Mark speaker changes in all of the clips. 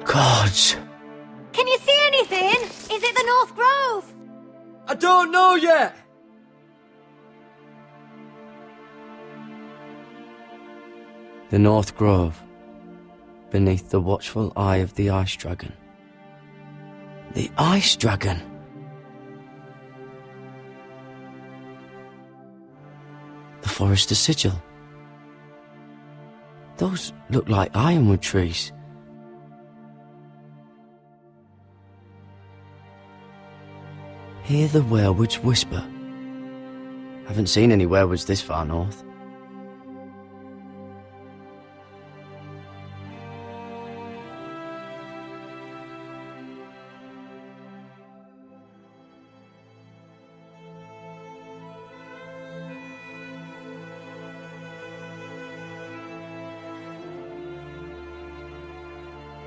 Speaker 1: Gods.
Speaker 2: Can you see anything? Is it the North Grove?
Speaker 1: I don't know yet. The North Grove, beneath the watchful eye of the Ice Dragon. The Ice Dragon? The Forester Sigil. Those look like ironwood trees. Hear the werewoods whisper. Haven't seen any werewoods this far north.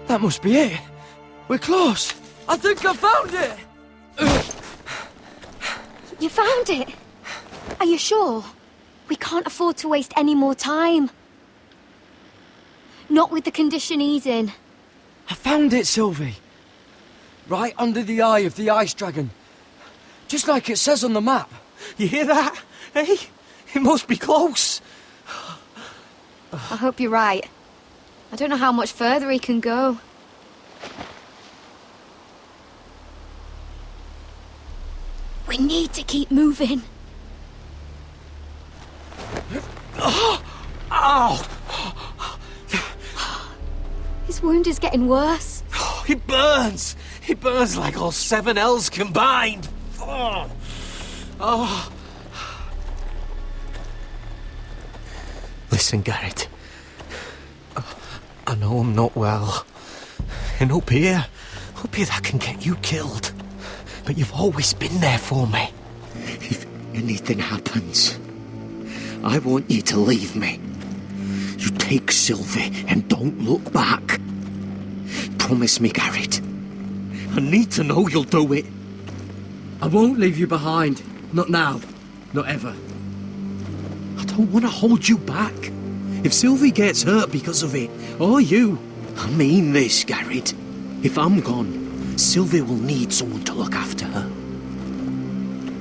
Speaker 1: That must be it. We're close. I think I found it.
Speaker 2: You found it? Are you sure? We can't afford to waste any more time. Not with the condition he's in.
Speaker 1: I found it, Sylvie. Right under the eye of the Ice Dragon. Just like it says on the map.
Speaker 3: You hear that? Hey? It must be close.
Speaker 2: I hope you're right. I don't know how much further he can go. We need to keep moving.
Speaker 3: Ow!
Speaker 2: His wound is getting worse.
Speaker 3: It burns! It burns like all 7 L's combined! Oh. Listen, Garrett. I know I'm not well. And up here that can get you killed. But you've always been there for me.
Speaker 4: If anything happens, I want you to leave me. You take Sylvie and don't look back. Promise me, Garrett. I need to know you'll do it.
Speaker 1: I won't leave you behind. Not now. Not ever.
Speaker 4: I don't want to hold you back. If Sylvie gets hurt because of it, or you, I mean this, Garrett. If I'm gone, Sylvie will need someone to look after her.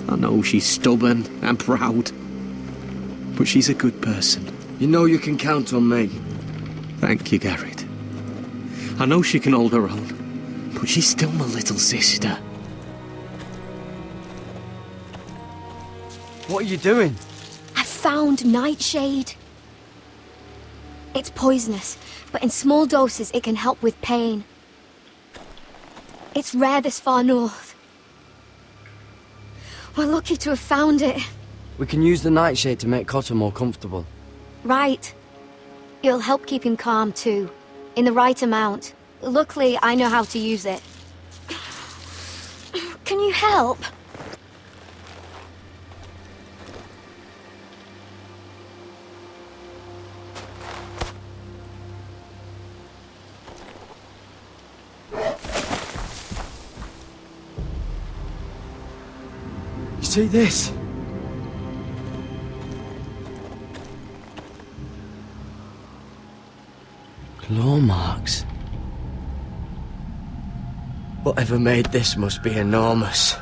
Speaker 4: I know she's stubborn and proud, but she's a good person.
Speaker 1: You know you can count on me.
Speaker 4: Thank you, Garrett. I know she can hold her own, but she's still my little sister.
Speaker 1: What are you doing?
Speaker 2: I found Nightshade. It's poisonous, but in small doses it can help with pain. It's rare this far north. We're lucky to have found it.
Speaker 1: We can use the nightshade to make Cotter more comfortable.
Speaker 2: Right. It'll help keep him calm too, in the right amount. Luckily, I know how to use it. Can you help?
Speaker 1: See this? Claw marks. Whatever made this must be enormous.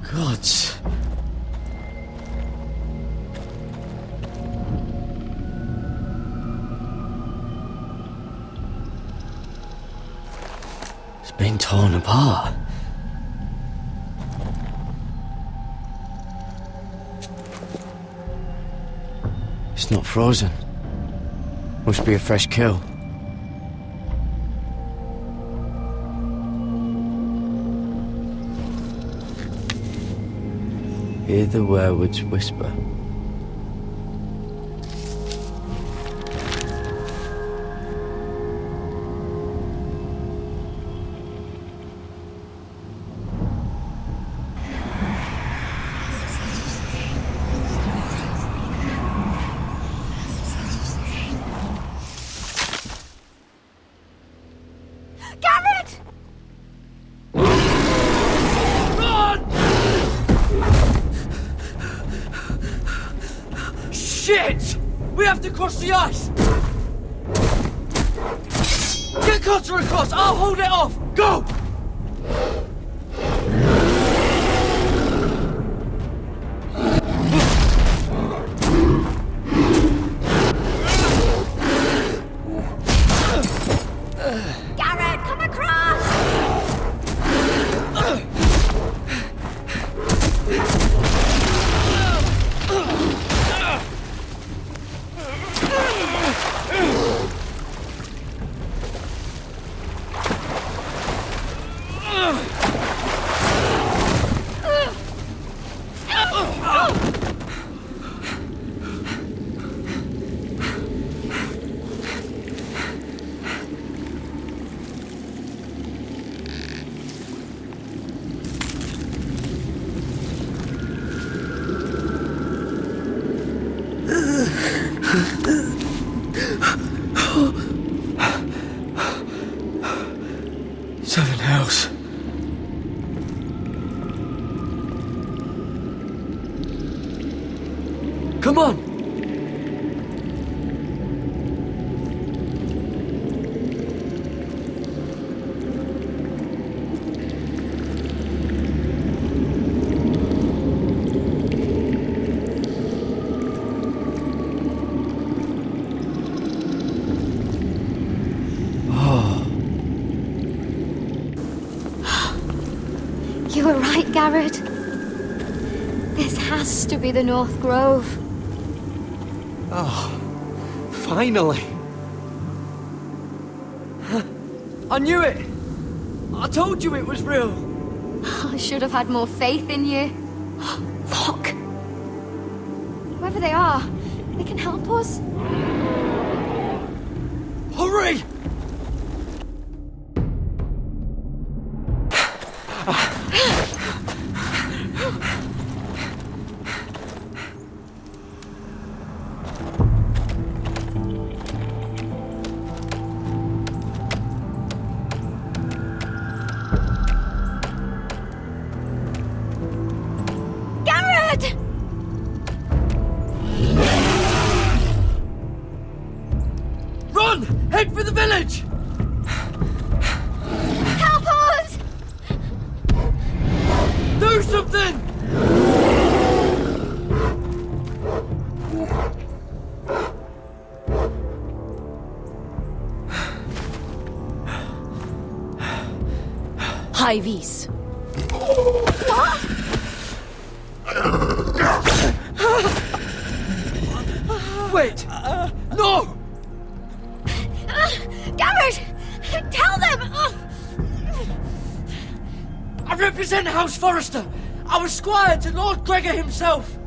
Speaker 1: Gods. Been torn apart. It's not frozen. Must be a fresh kill. Hear the werewoods whisper. Shit! We have to cross the ice! Get Cotter across! I'll hold it off! Go!
Speaker 2: Garrett, come across!
Speaker 3: Seven hells.
Speaker 1: Come on!
Speaker 2: You were right, Garrett. This has to be the North Grove.
Speaker 3: Oh, finally.
Speaker 1: I knew it! I told you it was real!
Speaker 2: I should have had more faith in you. Look! Whoever they are, they can help us.
Speaker 1: Hurry!
Speaker 2: Garrett!
Speaker 1: Run! Head for the village!
Speaker 2: Help us!
Speaker 1: Do something!
Speaker 5: QIWIs.
Speaker 1: Wait! No!
Speaker 2: Garrett! Tell them!
Speaker 1: I represent House Forrester! I was squire to Lord Gregor himself!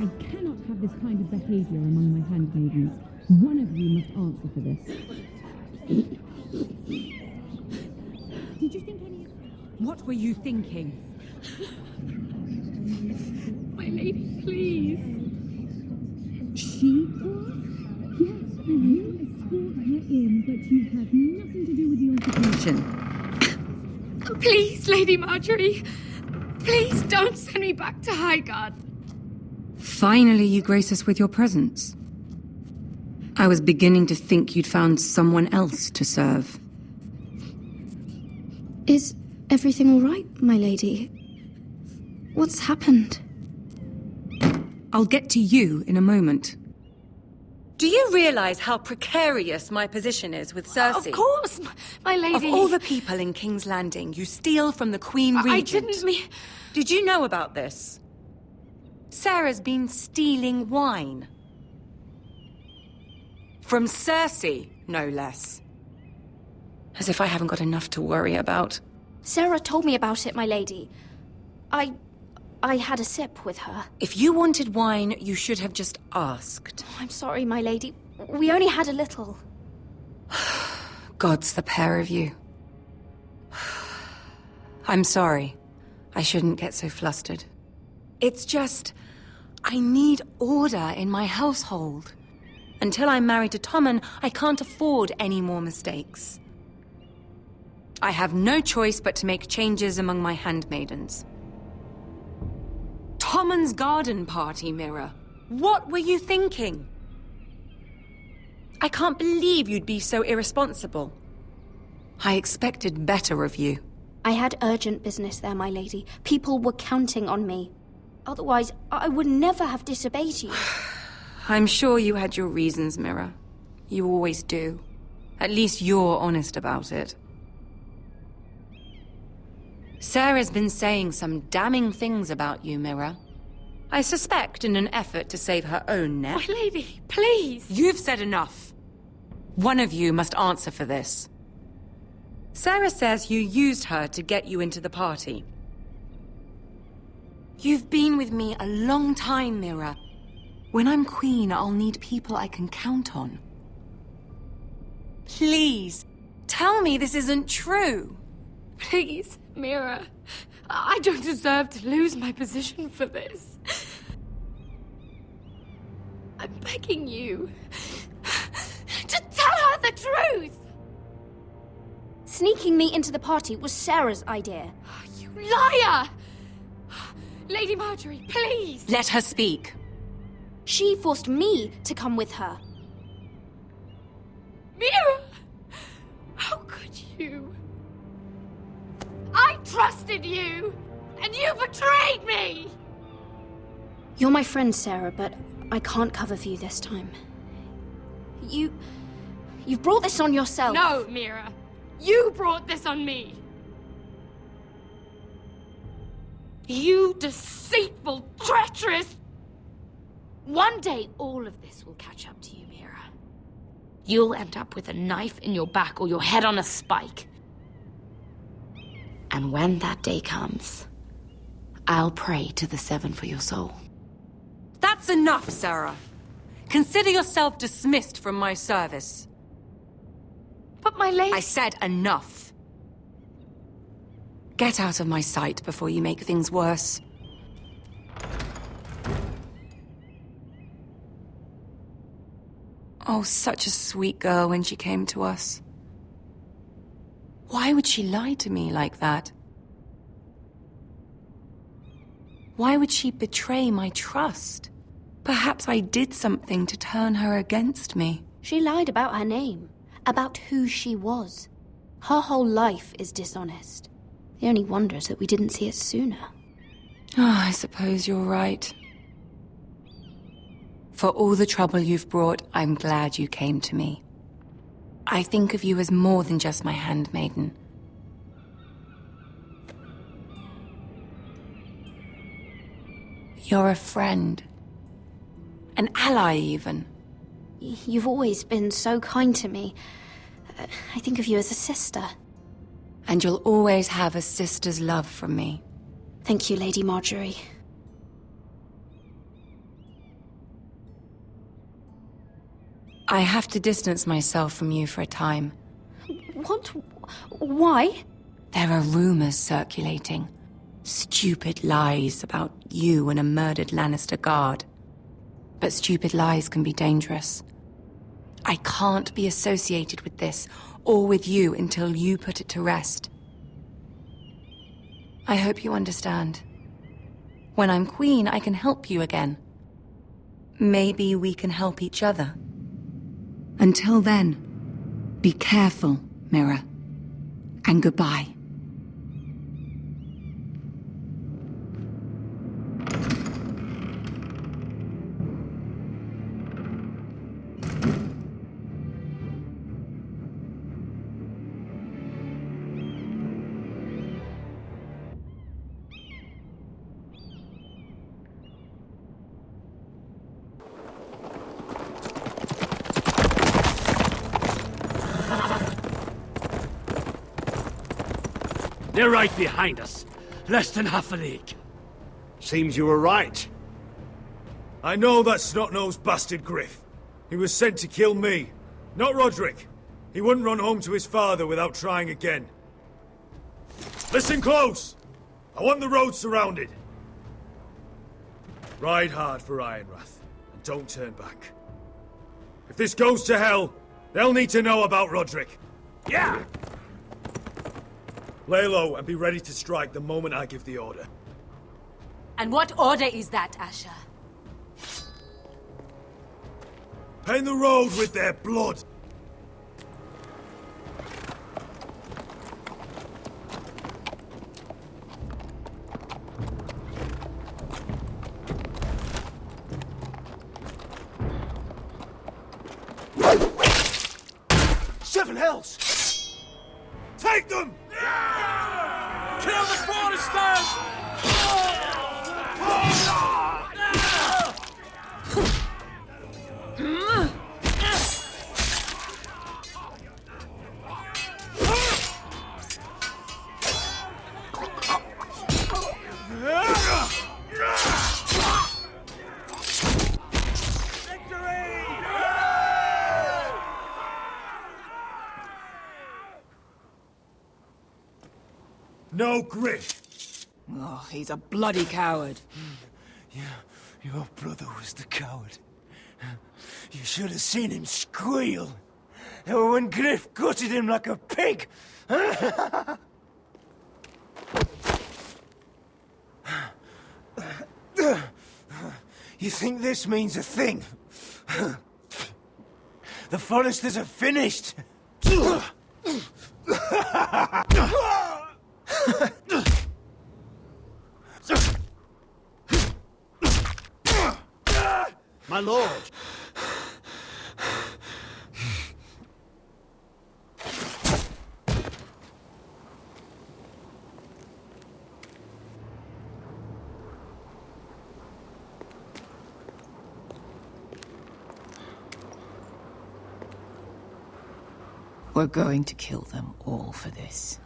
Speaker 5: I cannot have this kind of behavior among my handmaidens. One of you must answer for this. Did you think any...
Speaker 6: What were you thinking?
Speaker 5: My lady, please. She was? Yes, and you escort her in, but you had nothing to do with the altercation.
Speaker 7: Please, Lady Marjorie. Please don't send me back to Highgarden.
Speaker 6: Finally, you grace us with your presence. I was beginning to think you'd found someone else to serve.
Speaker 2: Is everything all right, my lady? What's happened?
Speaker 6: I'll get to you in a moment.
Speaker 8: Do you realize how precarious my position is with Cersei?
Speaker 7: Of course, my lady.
Speaker 8: Of all the people in King's Landing, you steal from the Queen Regent.
Speaker 7: I didn't mean...
Speaker 8: Did you know about this? Sarah's been stealing wine. From Cersei, no less. As if I haven't got enough to worry about.
Speaker 2: Sarah told me about it, my lady. I had a sip with her.
Speaker 8: If you wanted wine, you should have just asked.
Speaker 2: I'm sorry, my lady. We only had a little.
Speaker 8: Gods, the pair of you. I'm sorry. I shouldn't get so flustered. It's just... I need order in my household. Until I'm married to Tommen, I can't afford any more mistakes. I have no choice but to make changes among my handmaidens. Tommen's garden party, Mira. What were you thinking? I can't believe you'd be so irresponsible. I expected better of you.
Speaker 2: I had urgent business there, my lady. People were counting on me. Otherwise, I would never have disobeyed you.
Speaker 8: I'm sure you had your reasons, Mira. You always do. At least you're honest about it. Sarah's been saying some damning things about you, Mira. I suspect in an effort to save her own neck.
Speaker 7: My lady, please.
Speaker 8: You've said enough. One of you must answer for this. Sarah says you used her to get you into the party. You've been with me a long time, Mira. When I'm queen, I'll need people I can count on. Please, tell me this isn't true.
Speaker 7: Please, Mira. I don't deserve to lose my position for this. I'm begging you to tell her the truth!
Speaker 2: Sneaking me into the party was Sarah's idea.
Speaker 7: You liar! Lady Marjorie, please!
Speaker 8: Let her speak.
Speaker 2: She forced me to come with her.
Speaker 7: Mira! How could you? I trusted you, and you betrayed me!
Speaker 2: You're my friend, Sarah, but I can't cover for you this time. You've brought this on yourself.
Speaker 7: No, Mira. You brought this on me. You deceitful, treacherous... One day, all of this will catch up to you, Mira. You'll end up with a knife in your back or your head on a spike. And when that day comes, I'll pray to the Seven for your soul.
Speaker 8: That's enough, Sarah. Consider yourself dismissed from my service.
Speaker 7: But my lady...
Speaker 8: I said enough. Get out of my sight before you make things worse. Oh, such a sweet girl when she came to us. Why would she lie to me like that? Why would she betray my trust? Perhaps I did something to turn her against me.
Speaker 2: She lied about her name, about who she was. Her whole life is dishonest. The only wonder is that we didn't see it sooner.
Speaker 8: Oh, I suppose you're right. For all the trouble you've brought, I'm glad you came to me. I think of you as more than just my handmaiden. You're a friend. An ally, even.
Speaker 2: You've always been so kind to me. I think of you as a sister.
Speaker 8: And you'll always have a sister's love from me.
Speaker 2: Thank you, Lady Marjorie.
Speaker 8: I have to distance myself from you for a time.
Speaker 2: What? Why?
Speaker 8: There are rumors circulating. Stupid lies about you and a murdered Lannister guard. But stupid lies can be dangerous. I can't be associated with this, or with you, until you put it to rest. I hope you understand. When I'm queen, I can help you again. Maybe we can help each other. Until then, be careful, Mirror. And goodbye.
Speaker 9: They're right behind us. Less than half a league.
Speaker 10: Seems you were right.
Speaker 11: I know that snot-nosed bastard Griff. He was sent to kill me, not Roderick. He wouldn't run home to his father without trying again. Listen close! I want the road surrounded. Ride hard for Ironrath, and don't turn back. If this goes to hell, they'll need to know about Roderick.
Speaker 9: Yeah!
Speaker 11: Lay low and be ready to strike the moment I give the order.
Speaker 7: And what order is that, Asher?
Speaker 11: Paint the road with their blood.
Speaker 10: Seven hells!
Speaker 11: Take them!
Speaker 9: Kill the foresters!
Speaker 11: No Griff!
Speaker 6: Oh, he's a bloody coward.
Speaker 3: Your brother was the coward. You should have seen him squeal. When Griff gutted him like a pig. You think this means a thing? The Foresters are finished.
Speaker 10: My lord!
Speaker 6: We're going to kill them all for this.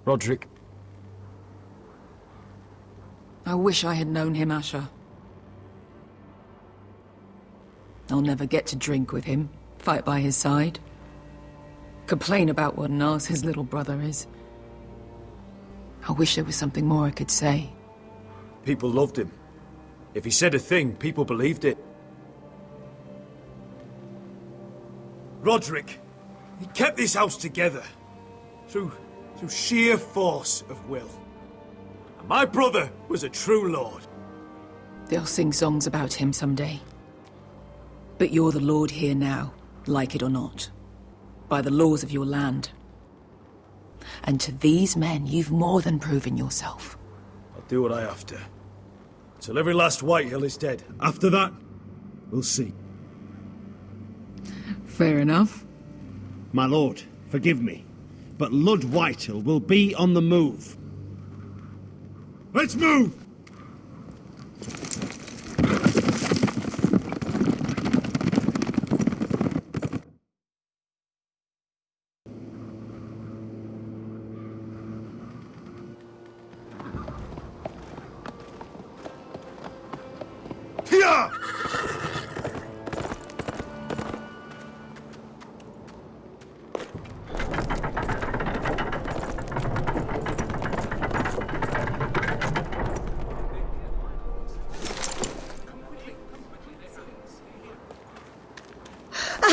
Speaker 3: Roderick.
Speaker 6: I wish I had known him, Asher. I'll never get to drink with him, fight by his side, complain about what an arse his little brother is. I wish there was something more I could say.
Speaker 11: People loved him. If he said a thing, people believed it. Roderick, he kept this house together through sheer force of will. And my brother was a true lord.
Speaker 6: They'll sing songs about him someday. But you're the lord here now, like it or not, by the laws of your land. And to these men, you've more than proven yourself.
Speaker 11: I'll do what I have to. Till every last Whitehill is dead. After that, we'll see.
Speaker 6: Fair enough.
Speaker 10: My lord, forgive me, but Lud Whitehill will be on the move.
Speaker 11: Let's move!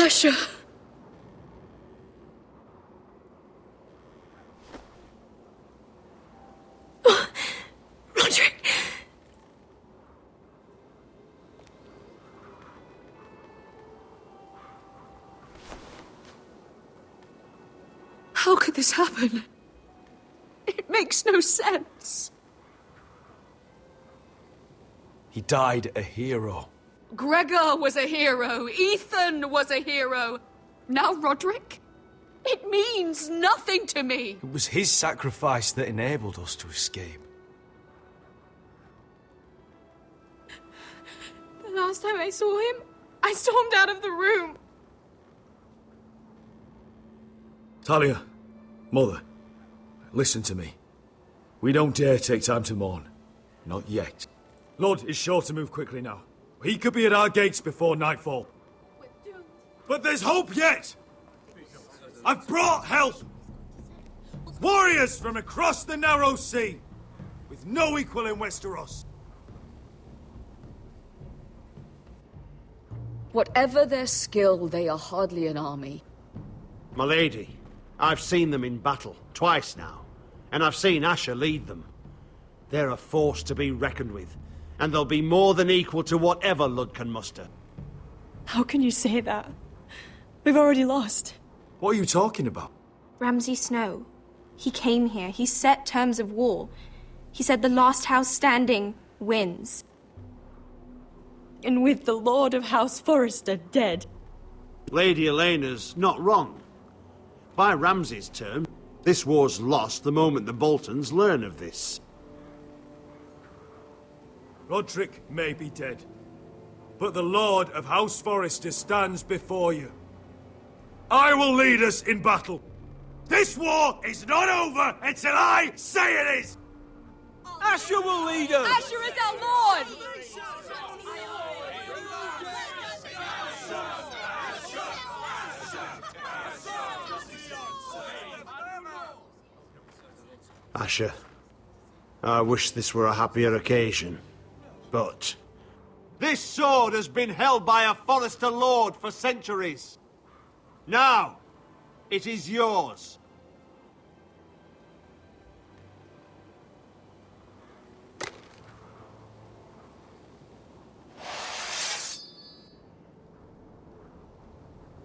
Speaker 8: Asher! Roderick! How could this happen? It makes no sense.
Speaker 11: He died a hero.
Speaker 8: Gregor was a hero. Ethan was a hero. Now Roderick? It means nothing to me.
Speaker 11: It was his sacrifice that enabled us to escape.
Speaker 8: The last time I saw him, I stormed out of the room.
Speaker 11: Talia, Mother, listen to me. We don't dare take time to mourn. Not yet. Lord is sure to move quickly now. He could be at our gates before nightfall. But there's hope yet! I've brought help! Warriors from across the narrow sea, with no equal in Westeros.
Speaker 6: Whatever their skill, they are hardly an army.
Speaker 10: My lady, I've seen them in battle, twice now, and I've seen Asher lead them. They're a force to be reckoned with, and they'll be more than equal to whatever Lud can muster.
Speaker 12: How can you say that? We've already lost.
Speaker 11: What are you talking about?
Speaker 13: Ramsay Snow. He came here. He set terms of war. He said the last house standing wins.
Speaker 12: And with the Lord of House Forrester dead.
Speaker 10: Lady Elena's not wrong. By Ramsay's term, this war's lost the moment the Boltons learn of this.
Speaker 11: Roderick may be dead, but the Lord of House Forrester stands before you. I will lead us in battle. This war is not over until I say it is!
Speaker 3: Asher will lead us!
Speaker 8: Asher is our Lord!
Speaker 10: Asher, I wish this were a happier occasion, but... This sword has been held by a Forrester Lord for centuries. Now, it is yours.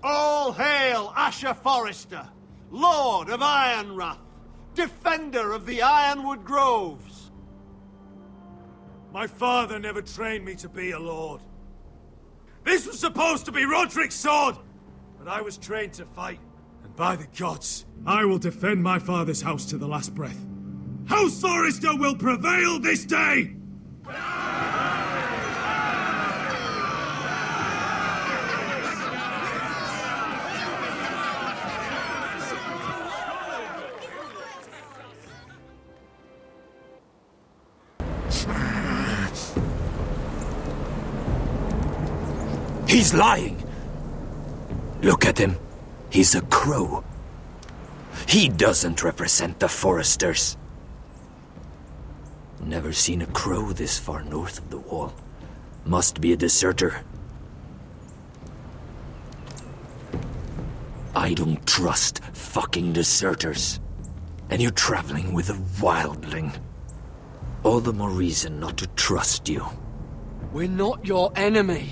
Speaker 10: All hail Asher Forrester, Lord of Ironrath, defender of the Ironwood Groves.
Speaker 11: My father never trained me to be a lord. This was supposed to be Roderick's sword, but I was trained to fight. And by the gods, I will defend my father's house to the last breath. House Forrester will prevail this day!
Speaker 3: He's lying. Look at him. He's a crow. He doesn't represent the Foresters. Never seen a crow this far north of the wall. Must be a deserter. I don't trust fucking deserters. And you're traveling with a wildling. All the more reason not to trust you.
Speaker 1: We're not your enemy.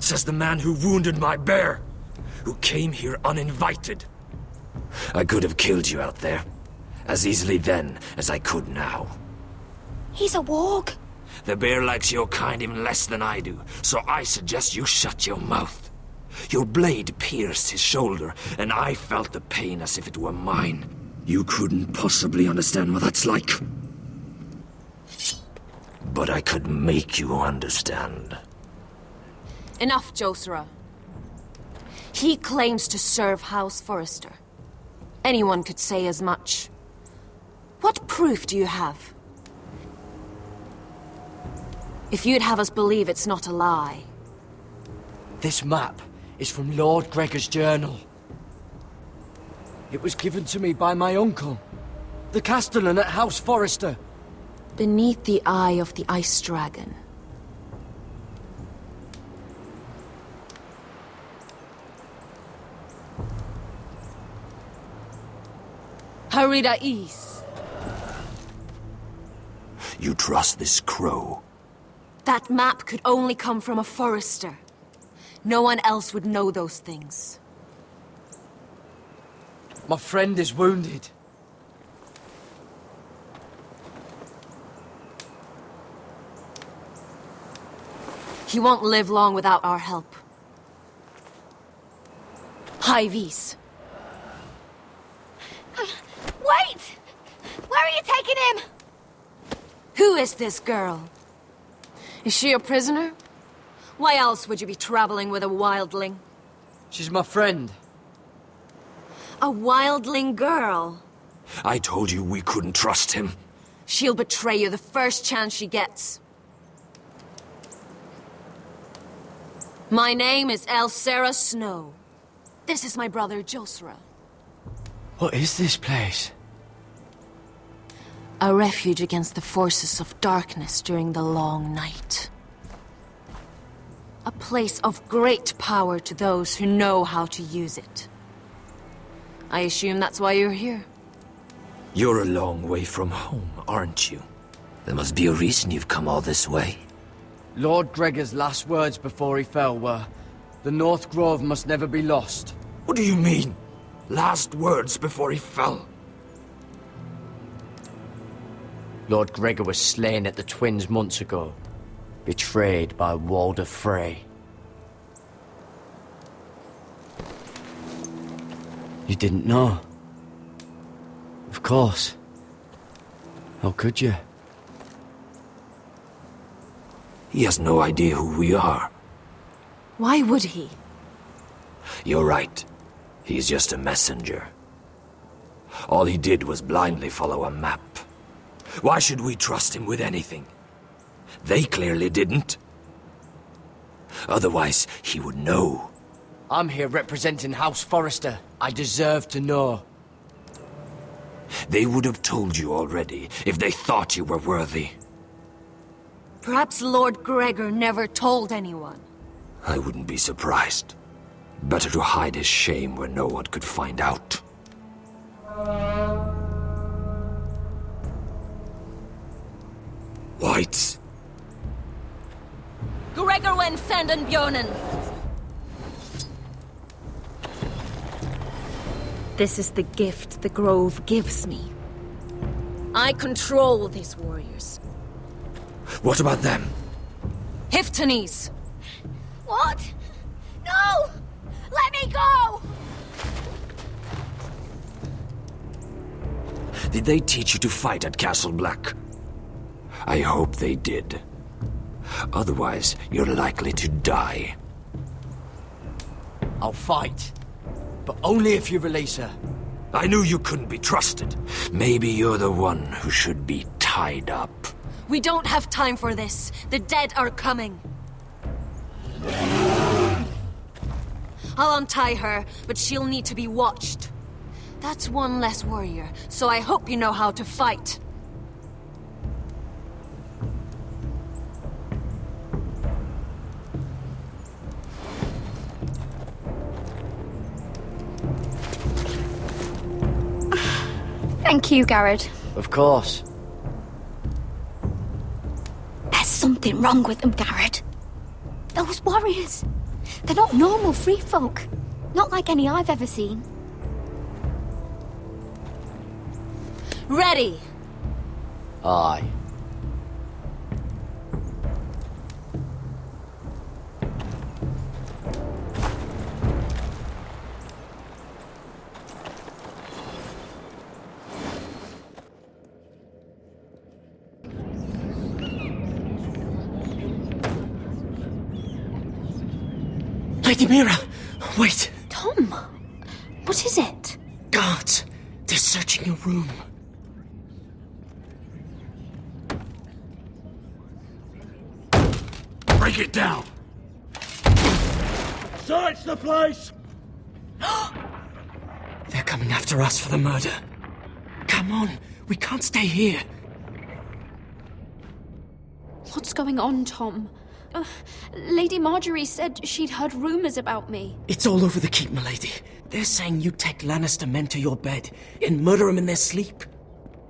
Speaker 3: Says the man who wounded my bear, who came here uninvited. I could have killed you out there, as easily then as I could now.
Speaker 13: He's a warg.
Speaker 3: The bear likes your kind even less than I do, so I suggest you shut your mouth. Your blade pierced his shoulder, and I felt the pain as if it were mine. You couldn't possibly understand what that's like. But I could make you understand.
Speaker 14: Enough, Josera. He claims to serve House Forrester. Anyone could say as much. What proof do you have? If you'd have us believe it's not a lie.
Speaker 1: This map is from Lord Gregor's journal. It was given to me by my uncle, the Castellan at House Forrester.
Speaker 14: Beneath the eye of the Ice Dragon. Harida East.
Speaker 3: You trust this crow?
Speaker 14: That map could only come from a Forrester. No one else would know those things.
Speaker 1: My friend is wounded.
Speaker 14: He won't live long without our help. QIWIs.
Speaker 7: Wait! Where are you taking him?
Speaker 14: Who is this girl? Is she a prisoner? Why else would you be traveling with a wildling?
Speaker 1: She's my friend.
Speaker 14: A wildling girl?
Speaker 3: I told you we couldn't trust him.
Speaker 14: She'll betray you the first chance she gets. My name is Elsera Snow. This is my brother, Josra.
Speaker 1: What is this place?
Speaker 14: A refuge against the forces of darkness during the long night. A place of great power to those who know how to use it. I assume that's why you're here.
Speaker 3: You're a long way from home, aren't you? There must be a reason you've come all this way.
Speaker 1: Lord Gregor's last words before he fell were, "The North Grove must never be lost."
Speaker 3: What do you mean? Last words before he fell?
Speaker 1: Lord Gregor was slain at the Twins months ago, betrayed by Walder Frey. You didn't know? Of course. How could you?
Speaker 3: He has no idea who we are.
Speaker 14: Why would he?
Speaker 3: You're right. He's just a messenger. All he did was blindly follow a map. Why should we trust him with anything? They clearly didn't. Otherwise, he would know.
Speaker 1: I'm here representing House Forrester. I deserve to know.
Speaker 3: They would have told you already, if they thought you were worthy.
Speaker 14: Perhaps Lord Gregor never told anyone.
Speaker 3: I wouldn't be surprised. Better to hide his shame where no one could find out. Whites.
Speaker 14: Gregor wen senden Björnen. This is the gift the Grove gives me. I control these warriors.
Speaker 3: What about them?
Speaker 14: Hiftanes.
Speaker 7: What? No! Let me go!
Speaker 3: Did they teach you to fight at Castle Black? I hope they did. Otherwise, you're likely to die.
Speaker 1: I'll fight. But only if you release her.
Speaker 3: I knew you couldn't be trusted. Maybe you're the one who should be tied up.
Speaker 14: We don't have time for this. The dead are coming. I'll untie her, but she'll need to be watched. That's one less warrior, so I hope you know how to fight.
Speaker 2: Thank you, Garrett.
Speaker 1: Of course.
Speaker 2: There's something wrong with them, Garrett. Those warriors. They're not normal free folk. Not like any I've ever seen.
Speaker 14: Ready!
Speaker 1: Aye.
Speaker 4: Lady Mira! Wait!
Speaker 2: Tom! What is it?
Speaker 4: Guards! They're searching your room.
Speaker 9: Break it down! Search the place!
Speaker 4: They're coming after us for the murder. Come on, we can't stay here.
Speaker 2: What's going on, Tom? Lady Marjorie said she'd heard rumors about me.
Speaker 4: It's all over the keep, milady. They're saying you take Lannister men to your bed and murder them in their sleep.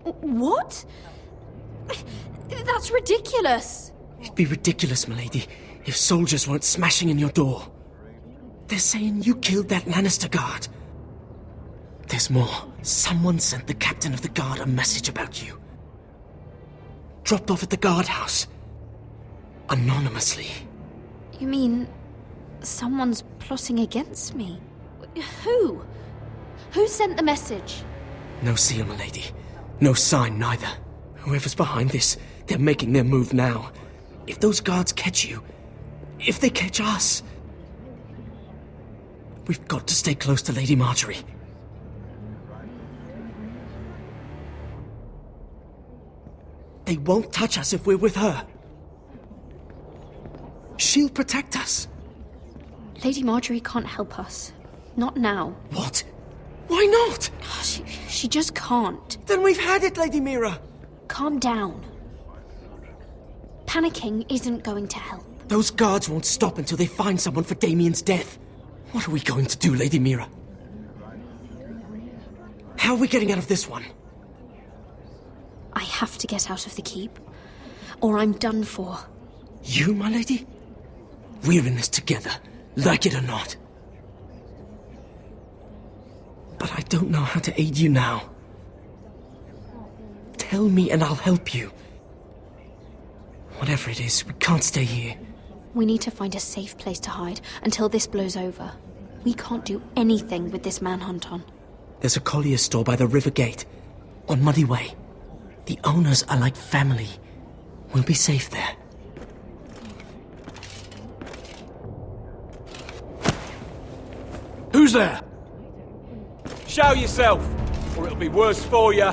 Speaker 2: What? That's ridiculous.
Speaker 4: It'd be ridiculous, milady, if soldiers weren't smashing in your door. They're saying you killed that Lannister guard. There's more. Someone sent the captain of the guard a message about you. Dropped off at the guardhouse. Anonymously.
Speaker 2: You mean someone's plotting against me? Who? Who sent the message?
Speaker 4: No seal, milady. No sign, neither. Whoever's behind this, they're making their move now. If those guards catch you, if they catch us, we've got to stay close to Lady Marjorie. They won't touch us if we're with her. She'll protect us.
Speaker 2: Lady Marjorie can't help us. Not now.
Speaker 4: What? Why not?
Speaker 2: She just can't.
Speaker 4: Then we've had it, Lady Mira.
Speaker 2: Calm down. Panicking isn't going to help.
Speaker 4: Those guards won't stop until they find someone for Damien's death. What are we going to do, Lady Mira? How are we getting out of this one?
Speaker 2: I have to get out of the keep, or I'm done for.
Speaker 4: You, my lady? We're in this together, like it or not. But I don't know how to aid you now. Tell me and I'll help you. Whatever it is, we can't stay here.
Speaker 2: We need to find a safe place to hide until this blows over. We can't do anything with this manhunt on.
Speaker 4: There's a collier's store by the river gate, on Muddy Way. The owners are like family. We'll be safe there.
Speaker 15: Who's there? Show yourself, or it'll be worse for you.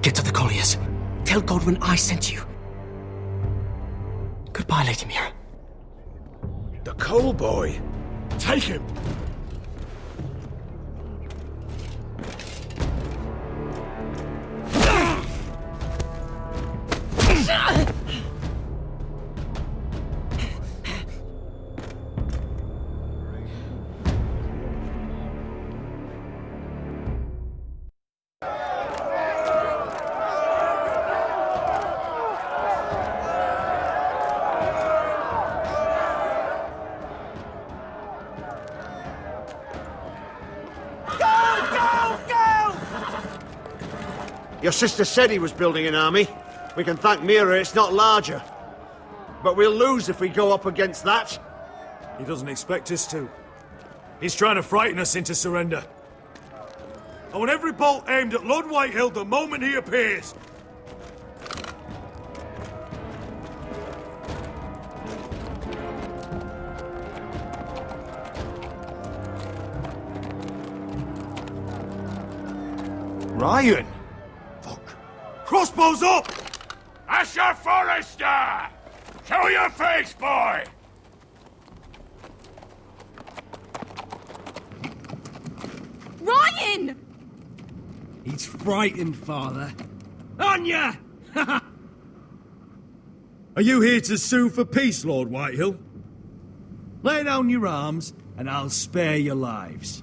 Speaker 4: Get to the colliers. Tell Godwin I sent you. Goodbye, Lady Mira.
Speaker 11: The coal boy. Take him.
Speaker 10: Your sister said he was building an army. We can thank Mira it's not larger. But we'll lose if we go up against that.
Speaker 11: He doesn't expect us to. He's trying to frighten us into surrender. I want every bolt aimed at Lord Whitehill the moment he appears. Ryan! Crossbows up!
Speaker 16: Asher Forrester! Show your face, boy!
Speaker 12: Ryan!
Speaker 9: He's frightened, Father. Anya!
Speaker 11: Are you here to sue for peace, Lord Whitehill?
Speaker 9: Lay down your arms, and I'll spare your lives.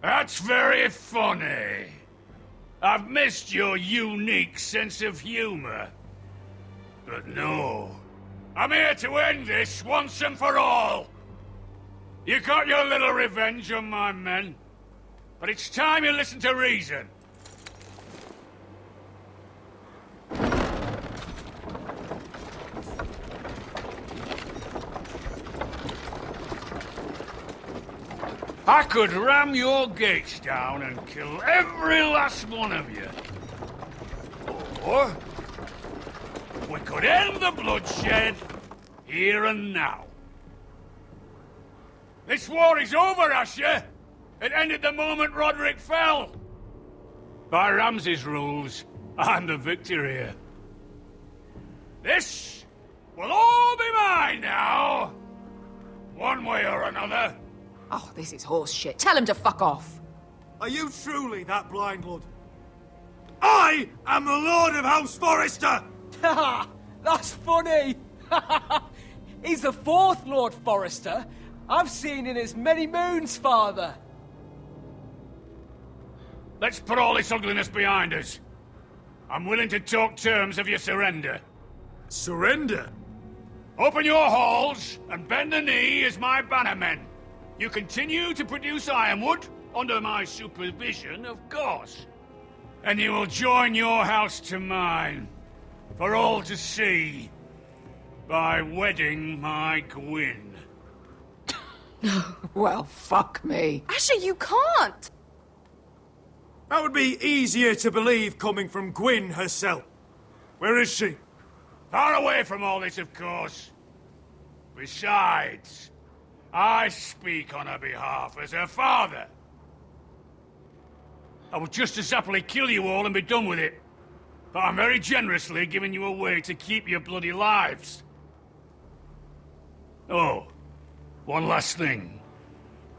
Speaker 16: That's very funny. I've missed your unique sense of humor. But no, I'm here to end this once and for all. You got your little revenge on my men, but it's time you listen to reason. I could ram your gates down and kill every last one of you. Or we could end the bloodshed here and now. This war is over, Asher. It ended the moment Roderick fell. By Ramsay's rules, I'm the victor here. This will all be mine now. One way or another.
Speaker 6: Oh, this is horse shit. Tell him to fuck off.
Speaker 11: Are you truly that blind, Blood? I am the Lord of House Forrester!
Speaker 1: Ha! That's funny! He's the fourth Lord Forrester I've seen in as many moons, Father.
Speaker 16: Let's put all this ugliness behind us. I'm willing to talk terms of your surrender.
Speaker 11: Surrender?
Speaker 16: Open your halls and bend the knee as my bannermen. You continue to produce ironwood, under my supervision, of course. And you will join your house to mine, for all to see, by wedding my Gwyn.
Speaker 6: No. Well, fuck me.
Speaker 13: Asher, you can't!
Speaker 11: That would be easier to believe coming from Gwyn herself. Where is she?
Speaker 16: Far away from all this, of course. Besides, I speak on her behalf as her father. I would just as happily kill you all and be done with it. But I'm very generously giving you a way to keep your bloody lives. Oh, one last thing.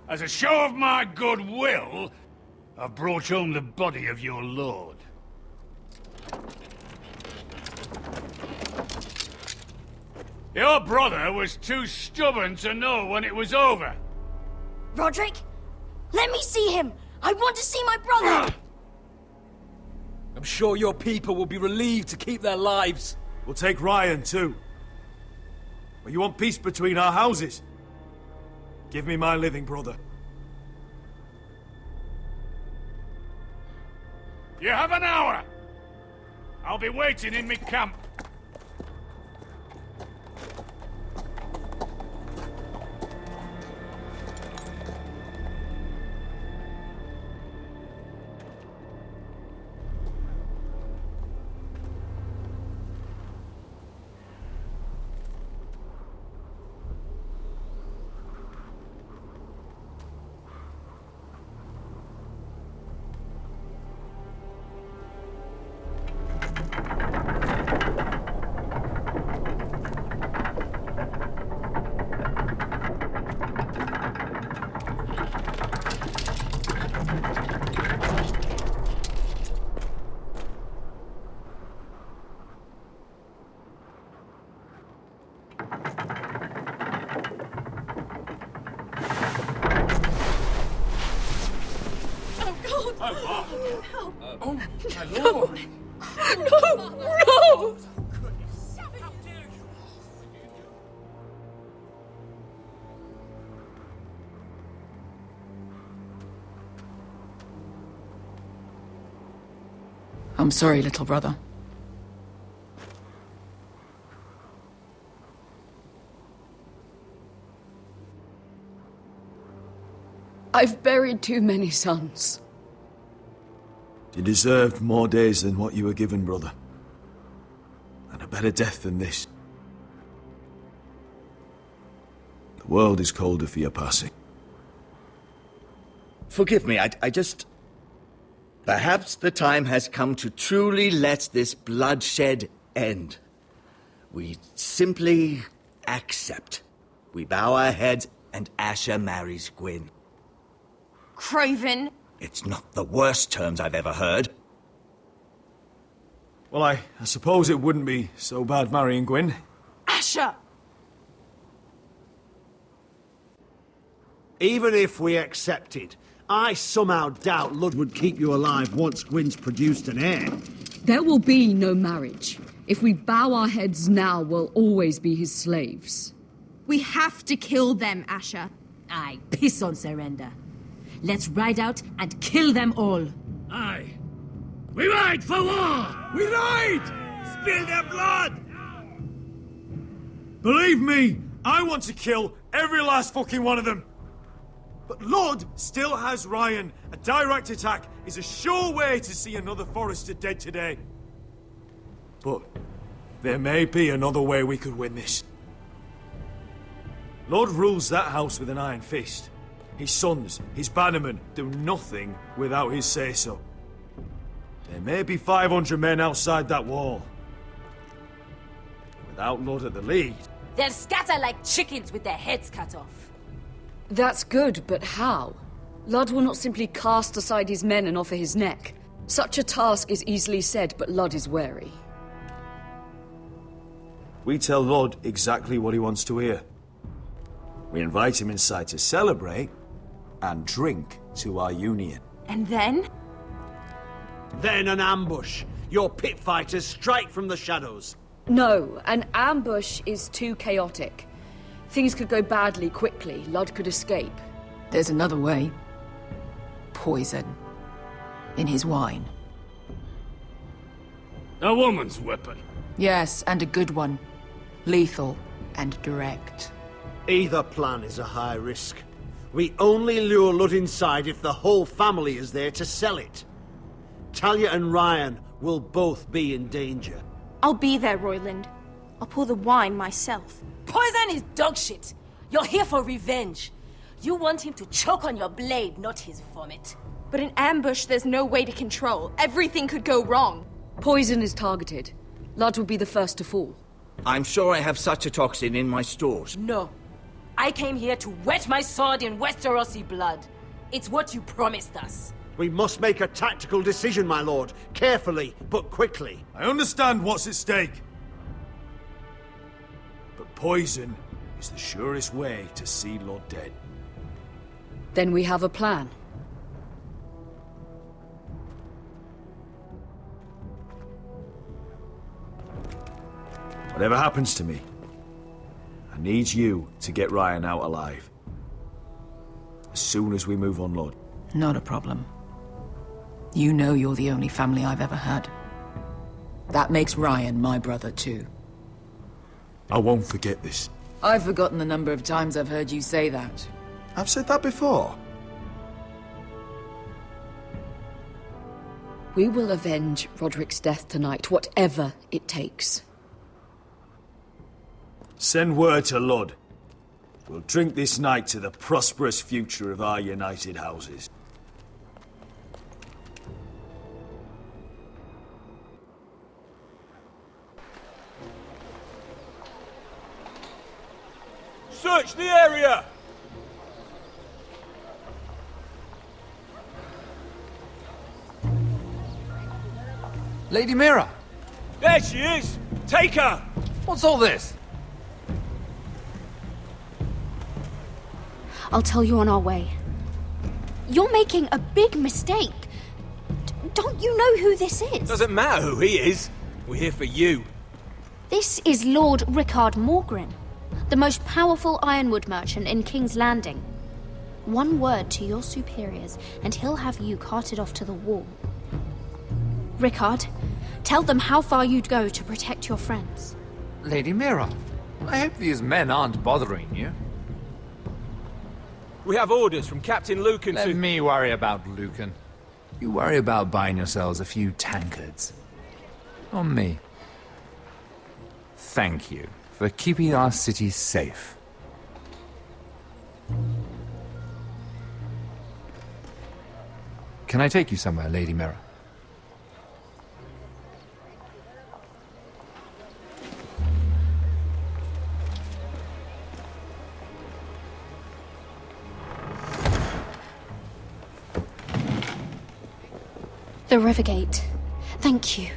Speaker 16: As a show of my goodwill, I've brought home the body of your lord. Your brother was too stubborn to know when it was over.
Speaker 2: Roderick, let me see him. I want to see my brother.
Speaker 1: I'm sure your people will be relieved to keep their lives.
Speaker 11: We'll take Ryan, too. But you want peace between our houses? Give me my living brother.
Speaker 16: You have an hour. I'll be waiting in my camp.
Speaker 2: Oh, my lord! No!
Speaker 6: I'm sorry, little brother.
Speaker 17: I've buried too many sons.
Speaker 9: You deserved more days than what you were given, brother. And a better death than this. The world is colder for your passing.
Speaker 18: Forgive me, I just... Perhaps the time has come to truly let this bloodshed end. We simply accept. We bow our heads and Asher marries Gwyn.
Speaker 13: Craven!
Speaker 18: It's not the worst terms I've ever heard.
Speaker 11: Well, I suppose it wouldn't be so bad marrying Gwyn.
Speaker 13: Asher!
Speaker 10: Even if we accepted, I somehow doubt Lud would keep you alive once Gwyn's produced an heir.
Speaker 17: There will be no marriage. If we bow our heads now, we'll always be his slaves.
Speaker 13: We have to kill them, Asher.
Speaker 19: Aye, piss on surrender. Let's ride out and kill them all.
Speaker 16: Aye. We ride for war!
Speaker 11: We ride! Spill their blood! Believe me, I want to kill every last fucking one of them. But Lord still has Ryan. A direct attack is a sure way to see another Forrester dead today. But there may be another way we could win this. Lord rules that house with an iron fist. His sons, his bannermen, do nothing without his say-so. There may be 500 men outside that wall. Without Lord at the lead...
Speaker 19: They'll scatter like chickens with their heads cut off.
Speaker 17: That's good, but how? Ludd will not simply cast aside his men and offer his neck. Such a task is easily said, but Ludd is wary.
Speaker 9: We tell Ludd exactly what he wants to hear. We invite him inside to celebrate and drink to our union.
Speaker 13: And then?
Speaker 10: Then an ambush. Your pit fighters strike from the shadows.
Speaker 17: No, an ambush is too chaotic. Things could go badly quickly. Ludd could escape.
Speaker 6: There's another way. Poison. In his wine.
Speaker 16: A woman's weapon.
Speaker 6: Yes, and a good one. Lethal and direct.
Speaker 10: Either plan is a high risk. We only lure Ludd inside if the whole family is there to sell it. Talia and Ryan will both be in danger.
Speaker 13: I'll be there, Royland. I'll pour the wine myself.
Speaker 19: Poison is dog shit. You're here for revenge. You want him to choke on your blade, not his vomit.
Speaker 13: But in ambush, there's no way to control. Everything could go wrong.
Speaker 17: Poison is targeted. Ludd will be the first to fall.
Speaker 18: I'm sure I have such a toxin in my stores.
Speaker 19: No. I came here to wet my sword in Westerosi blood. It's what you promised us.
Speaker 10: We must make a tactical decision, my lord. Carefully, but quickly.
Speaker 11: I understand what's at stake. But poison is the surest way to see Ludd dead.
Speaker 17: Then we have a plan.
Speaker 9: Whatever happens to me, I need you to get Ryan out alive. As soon as we move on Ludd.
Speaker 6: Not a problem. You know you're the only family I've ever had. That makes Ryan my brother too.
Speaker 9: I won't forget this.
Speaker 6: I've forgotten the number of times I've heard you say that.
Speaker 9: I've said that before.
Speaker 17: We will avenge Roderick's death tonight, whatever it takes.
Speaker 9: Send word to Ludd. We'll drink this night to the prosperous future of our united houses.
Speaker 15: Search the area!
Speaker 20: Lady Mira!
Speaker 15: There she is! Take her!
Speaker 20: What's all this?
Speaker 2: I'll tell you on our way. You're making a big mistake. Don't you know who this is?
Speaker 15: Doesn't matter who he is. We're here for you.
Speaker 2: This is Lord Rickard Morgrin, the most powerful ironwood merchant in King's Landing. One word to your superiors, and he'll have you carted off to the wall. Rickard, tell them how far you'd go to protect your friends.
Speaker 20: Lady Mira, I hope these men aren't bothering you.
Speaker 15: We have orders from Captain Lucan to...
Speaker 20: Let me worry about Lucan. You worry about buying yourselves a few tankards. On me. Thank you for keeping our city safe. Can I take you somewhere, Lady Mira?
Speaker 2: The Rivergate. Thank you.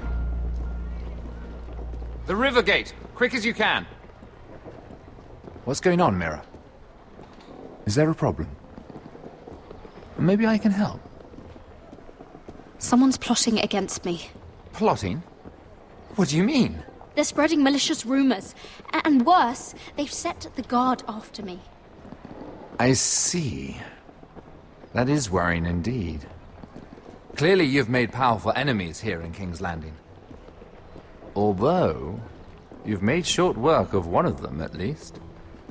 Speaker 20: The Rivergate! Quick as you can! What's going on, Mira? Is there a problem? Maybe I can help.
Speaker 2: Someone's plotting against me.
Speaker 20: Plotting? What do you mean?
Speaker 2: They're spreading malicious rumors. And worse, they've set the guard after me.
Speaker 20: I see. That is worrying indeed. Clearly you've made powerful enemies here in King's Landing. Although, you've made short work of one of them, at least.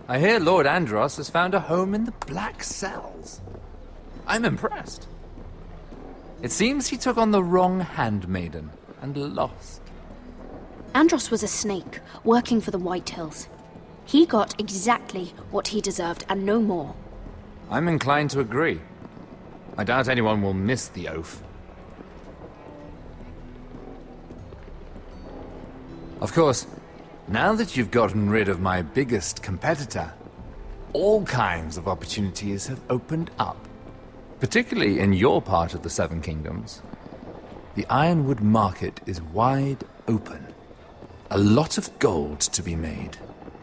Speaker 20: I hear Lord Andros has found a home in the Black Cells. I'm impressed. It seems he took on the wrong handmaiden and lost.
Speaker 2: Andros was a snake, working for the White Hills. He got exactly what he deserved, and no more.
Speaker 20: I'm inclined to agree. I doubt anyone will miss the oath. Of course, now that you've gotten rid of my biggest competitor, all kinds of opportunities have opened up, particularly in your part of the Seven Kingdoms. The Ironwood market is wide open. A lot of gold to be made.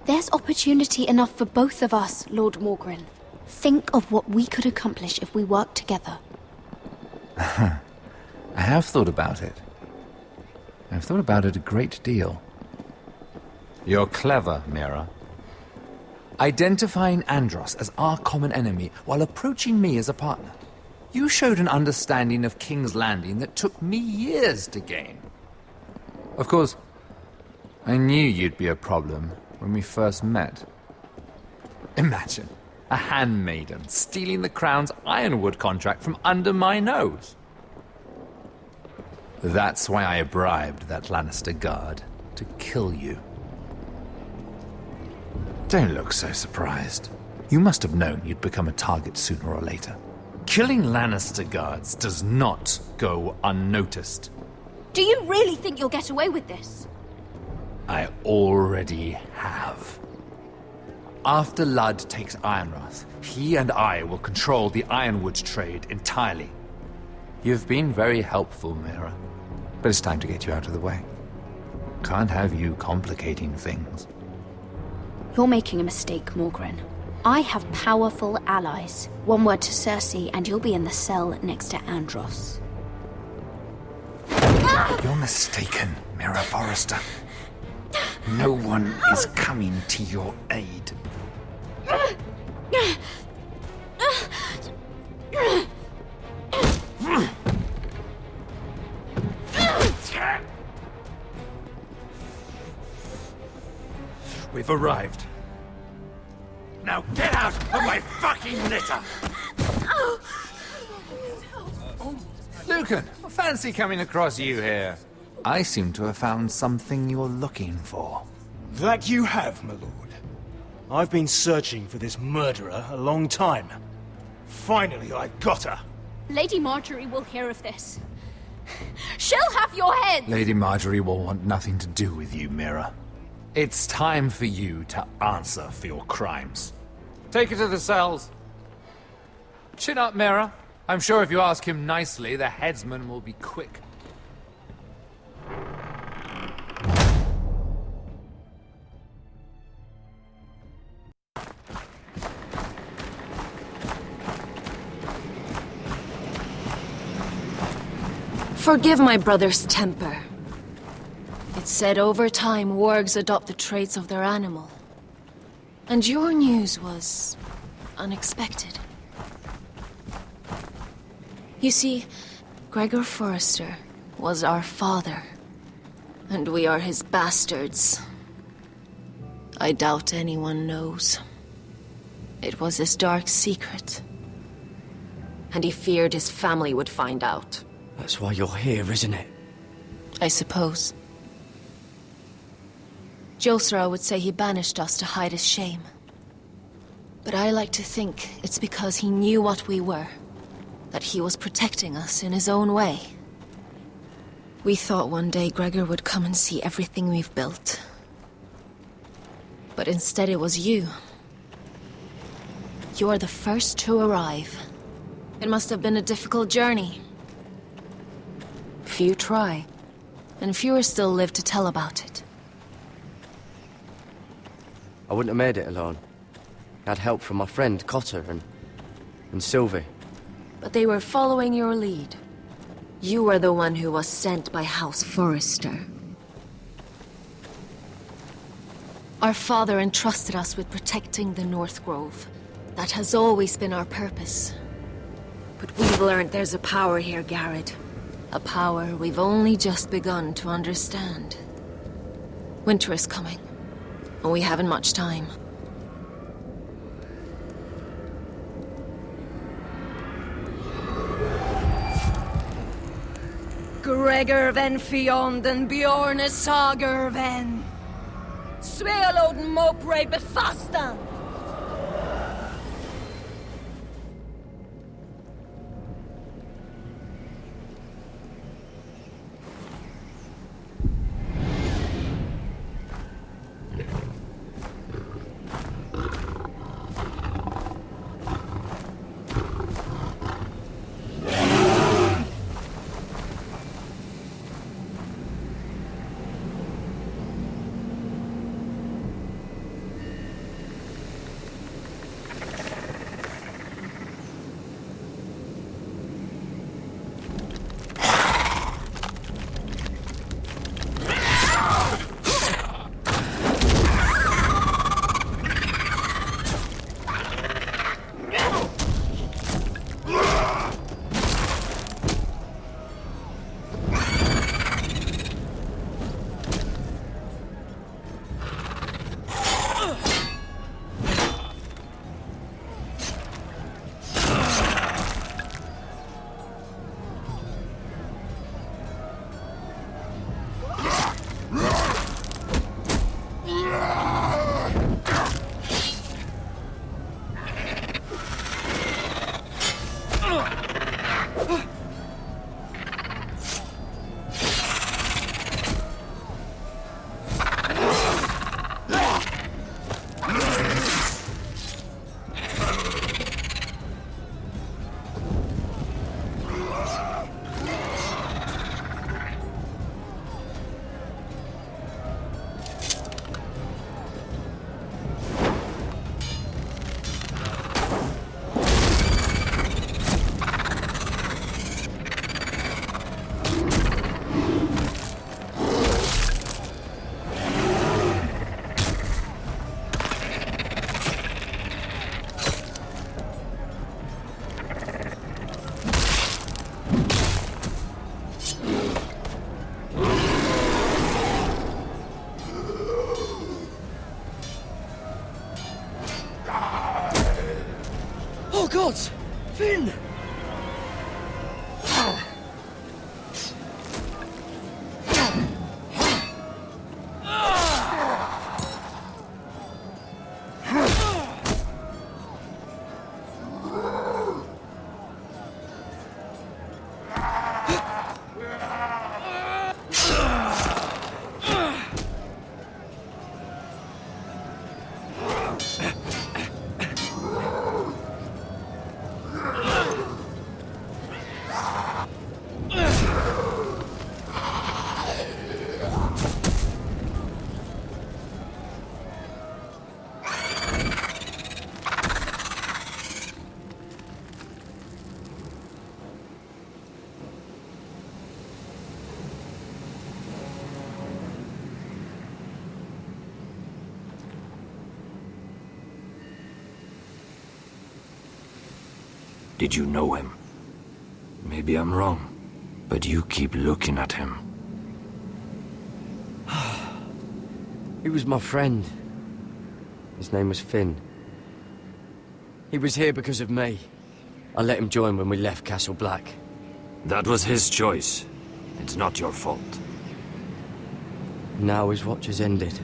Speaker 2: There's opportunity enough for both of us, Lord Morgren. Think of what we could accomplish if we worked together.
Speaker 20: I have thought about it. I've thought about it a great deal. You're clever, Mira. Identifying Andros as our common enemy while approaching me as a partner. You showed an understanding of King's Landing that took me years to gain. Of course, I knew you'd be a problem when we first met. Imagine a handmaiden stealing the Crown's Ironwood contract from under my nose. That's why I bribed that Lannister guard to kill you. Don't look so surprised. You must have known you'd become a target sooner or later. Killing Lannister guards does not go unnoticed.
Speaker 2: Do you really think you'll get away with this?
Speaker 20: I already have. After Ludd takes Ironrath, he and I will control the Ironwood trade entirely. You've been very helpful, Mira, but it's time to get you out of the way. Can't have you complicating things.
Speaker 2: You're making a mistake, Morgren. I have powerful allies. One word to Cersei, and you'll be in the cell next to Andros.
Speaker 20: You're mistaken, Mira Forrester. No one is coming to your aid. We've arrived. Now get out of my fucking litter! Lucan, fancy coming across you here. I seem to have found something you're looking for.
Speaker 10: That you have, my lord. I've been searching for this murderer a long time. Finally, I got her.
Speaker 2: Lady Marjorie will hear of this. She'll have your head!
Speaker 20: Lady Marjorie will want nothing to do with you, Mira. It's time for you to answer for your crimes. Take her to the cells. Chin up, Mira. I'm sure if you ask him nicely, the headsman will be quick.
Speaker 14: Forgive my brother's temper. It's said over time wargs adopt the traits of their animal. And your news was unexpected. You see, Gregor Forrester was our father, and we are his bastards. I doubt anyone knows. It was his dark secret, and he feared his family would find out.
Speaker 1: That's why you're here, isn't it?
Speaker 14: I suppose. Josra would say he banished us to hide his shame. But I like to think it's because he knew what we were, that he was protecting us in his own way. We thought one day Gregor would come and see everything we've built. But instead it was you. You are the first to arrive. It must have been a difficult journey. Few try, and fewer still live to tell about it.
Speaker 1: I wouldn't have made it alone. I had help from my friend Cotter and Sylvie.
Speaker 14: But they were following your lead. You were the one who was sent by House Forrester. Our father entrusted us with protecting the North Grove. That has always been our purpose. But we've learned there's a power here, Garrett. A power we've only just begun to understand. Winter is coming, and we haven't much time.
Speaker 12: Gregor ven Fionden Bjorne Sager ven. Svealoden Mopre befastan.
Speaker 3: Did you know him? Maybe I'm wrong, but you keep looking at him.
Speaker 1: He was my friend. His name was Finn. He was here because of me. I let him join when we left Castle Black.
Speaker 3: That was his choice. It's not your fault.
Speaker 1: Now his watch has ended.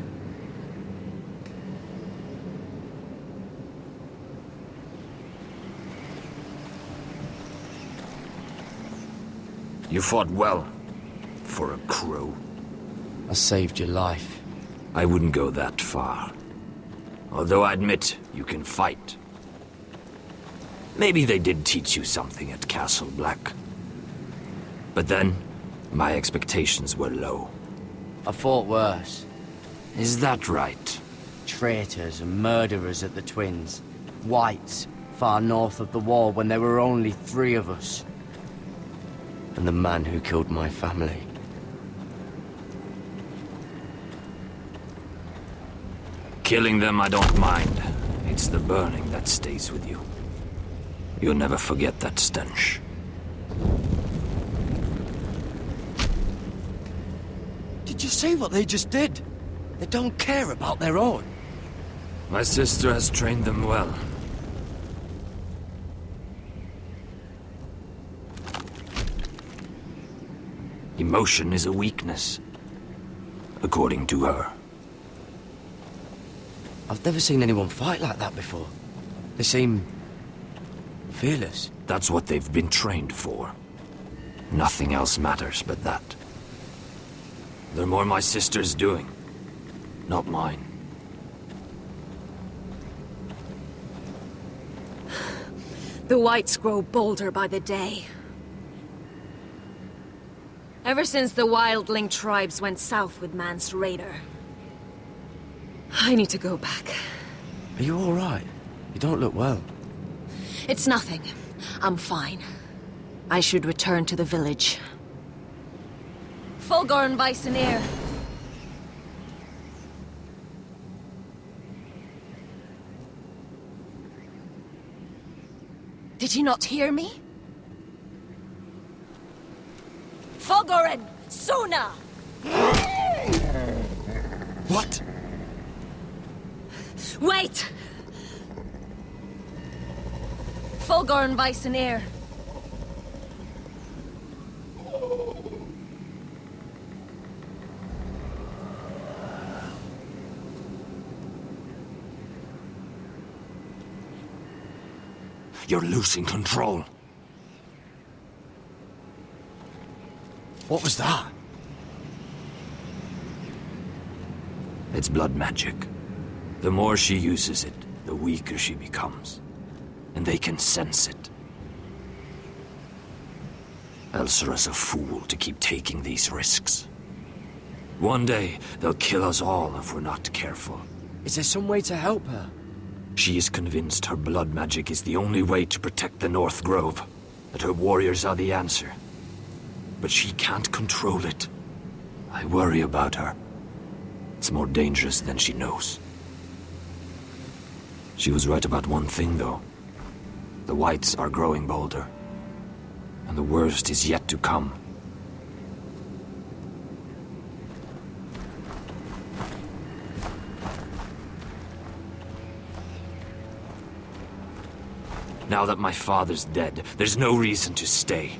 Speaker 3: You fought well, for a crow.
Speaker 1: I saved your life.
Speaker 3: I wouldn't go that far. Although I admit, you can fight. Maybe they did teach you something at Castle Black. But then, my expectations were low.
Speaker 1: I fought worse.
Speaker 3: Is that right?
Speaker 1: Traitors and murderers at the Twins. Whites, far north of the wall when there were only 3 of us. And the man who killed my family.
Speaker 3: Killing them I don't mind. It's the burning that stays with you. You'll never forget that stench.
Speaker 1: Did you see what they just did? They don't care about their own.
Speaker 3: My sister has trained them well. Emotion is a weakness, according to her.
Speaker 1: I've never seen anyone fight like that before. They seem fearless.
Speaker 3: That's what they've been trained for. Nothing else matters but that. The more my sister's doing, not mine.
Speaker 14: The Whites grow bolder by the day. Ever since the wildling tribes went south with Man's Raider. I need to go back.
Speaker 1: Are you all right? You don't look well.
Speaker 14: It's nothing. I'm fine. I should return to the village. Fulgorn Weisenir. Did you not hear me? Fulgorn! Suna!
Speaker 1: What?
Speaker 14: Wait! Fulgorn Weisenir.
Speaker 3: You're losing control.
Speaker 1: What was that?
Speaker 3: It's blood magic. The more she uses it, the weaker she becomes. And they can sense it. Elsera's a fool to keep taking these risks. One day, they'll kill us all if we're not careful.
Speaker 1: Is there some way to help her?
Speaker 3: She is convinced her blood magic is the only way to protect the North Grove, that her warriors are the answer. But she can't control it. I worry about her. It's more dangerous than she knows. She was right about one thing, though. The Whites are growing bolder. And the worst is yet to come. Now that my father's dead, there's no reason to stay.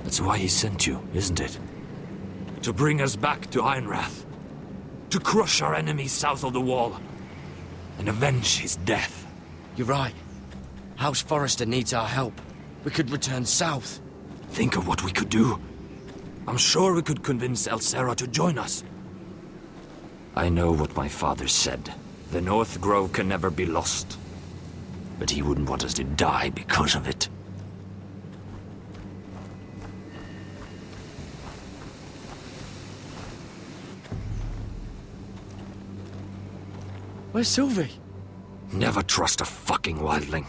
Speaker 3: That's why he sent you, isn't it? To bring us back to Ironrath. To crush our enemies south of the wall. And avenge his death.
Speaker 1: You're right. House Forrester needs our help. We could return south.
Speaker 3: Think of what we could do. I'm sure we could convince Elsera to join us. I know what my father said. The North Grove can never be lost. But he wouldn't want us to die because of it.
Speaker 1: Where's Sylvie?
Speaker 3: Never trust a fucking wildling.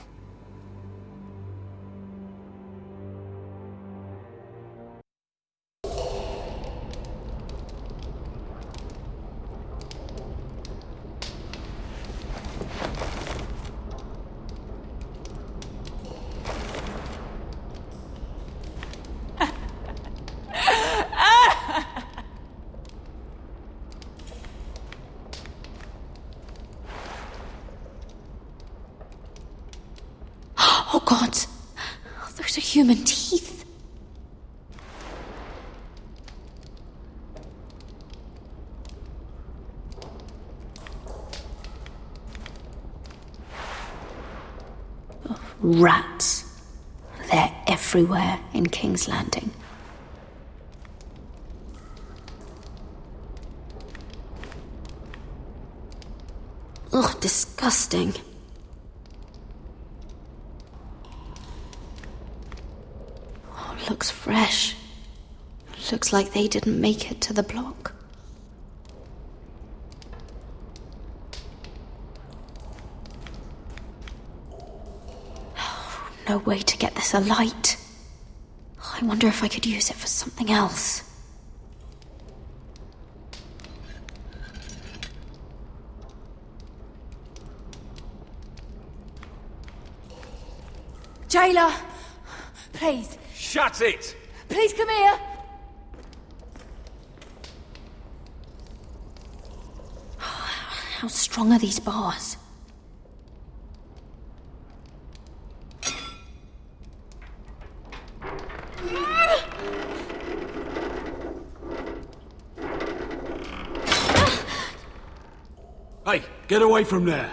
Speaker 2: human teeth. Rats. They're everywhere in King's Landing. Ugh, disgusting. Oh, it looks fresh. Looks like they didn't make it to the block. No way to get this alight. I wonder if I could use it for something else.
Speaker 8: Jailer! Please.
Speaker 15: Shut it!
Speaker 8: Please come here!
Speaker 2: How strong are these bars?
Speaker 10: Hey, get away from there.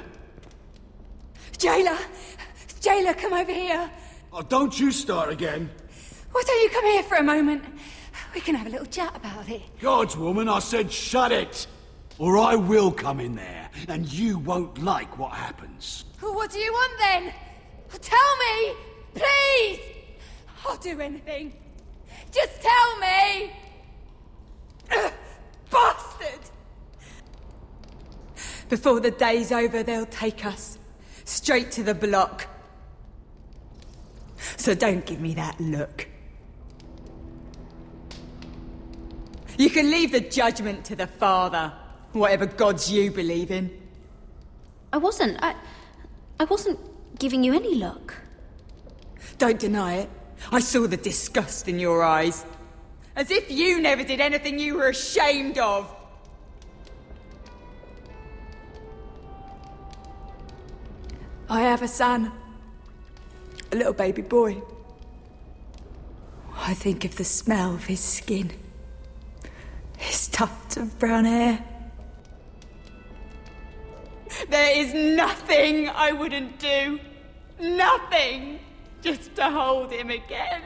Speaker 8: Jailer! Jailer, come over here.
Speaker 10: Oh, don't you start again.
Speaker 8: Why don't you come here for a moment? We can have a little chat about it.
Speaker 10: Gods, woman, I said shut it. Or I will come in there, and you won't like what happens.
Speaker 8: Well, what do you want then? Tell me! Please! I'll do anything. Just tell me! Bastard! Before the day's over, they'll take us straight to the block. So don't give me that look. You can leave the judgment to the Father, whatever gods you believe in.
Speaker 2: I wasn't giving you any look.
Speaker 8: Don't deny it. I saw the disgust in your eyes. As if you never did anything you were ashamed of. I have a son. A little baby boy. I think of the smell of his skin. His tufts of brown hair. There is nothing I wouldn't do. Nothing. Just to hold him again.